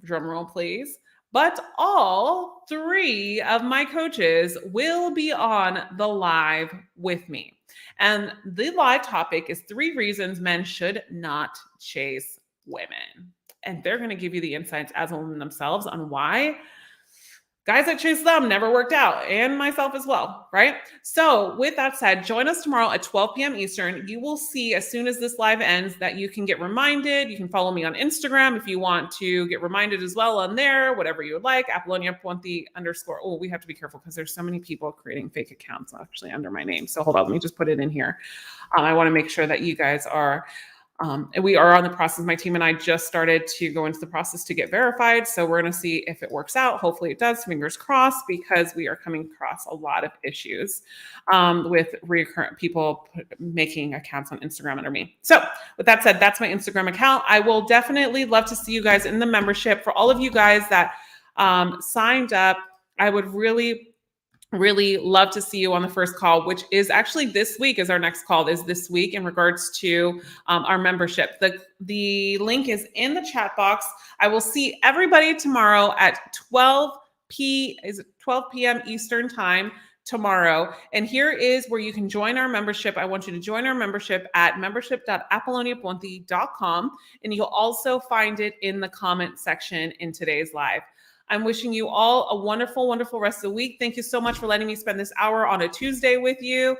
drum roll please, but all 3 of my coaches will be on the live with me. And the live topic is 3 reasons men should not chase women. And they're going to give you the insights as women themselves on why guys that chase them never worked out, and myself as well, right? So with that said, join us tomorrow at 12 p.m. Eastern. You will see as soon as this live ends that you can get reminded. You can follow me on Instagram if you want to get reminded as well on there, whatever you would like. Apollonia Ponti _. Oh, we have to be careful because there's so many people creating fake accounts actually under my name. So hold on, let me just put it in here. I want to make sure that you guys are we are on the process. My team and I just started to go into the process to get verified. So we're going to see if it works out. Hopefully it does. Fingers crossed, because we are coming across a lot of issues with recurrent people making accounts on Instagram under me. So with that said, that's my Instagram account. I will definitely love to see you guys in the membership. For all of you guys that signed up, I would really love to see you on the first call, which is actually this week. Is our next call is this week in regards to our membership. The link is in the chat box. I will see everybody tomorrow at 12 p.m. Eastern time tomorrow. And here is where you can join our membership. I want you to join our membership at membership.apolloniaponti.com. And you'll also find it in the comment section in today's live. I'm wishing you all a wonderful, wonderful rest of the week. Thank you so much for letting me spend this hour on a Tuesday with you.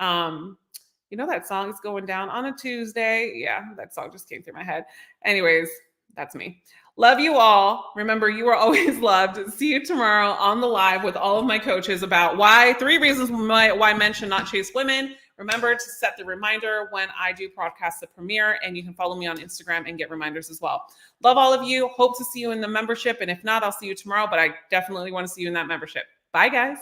You know that song is going down on a Tuesday. Yeah, that song just came through my head. Anyways, that's me. Love you all. Remember, you are always loved. See you tomorrow on the live with all of my coaches about three reasons why men should not chase women. Remember to set the reminder when I do podcasts that premiere, and you can follow me on Instagram and get reminders as well. Love all of you. Hope to see you in the membership. And if not, I'll see you tomorrow, but I definitely want to see you in that membership. Bye, guys.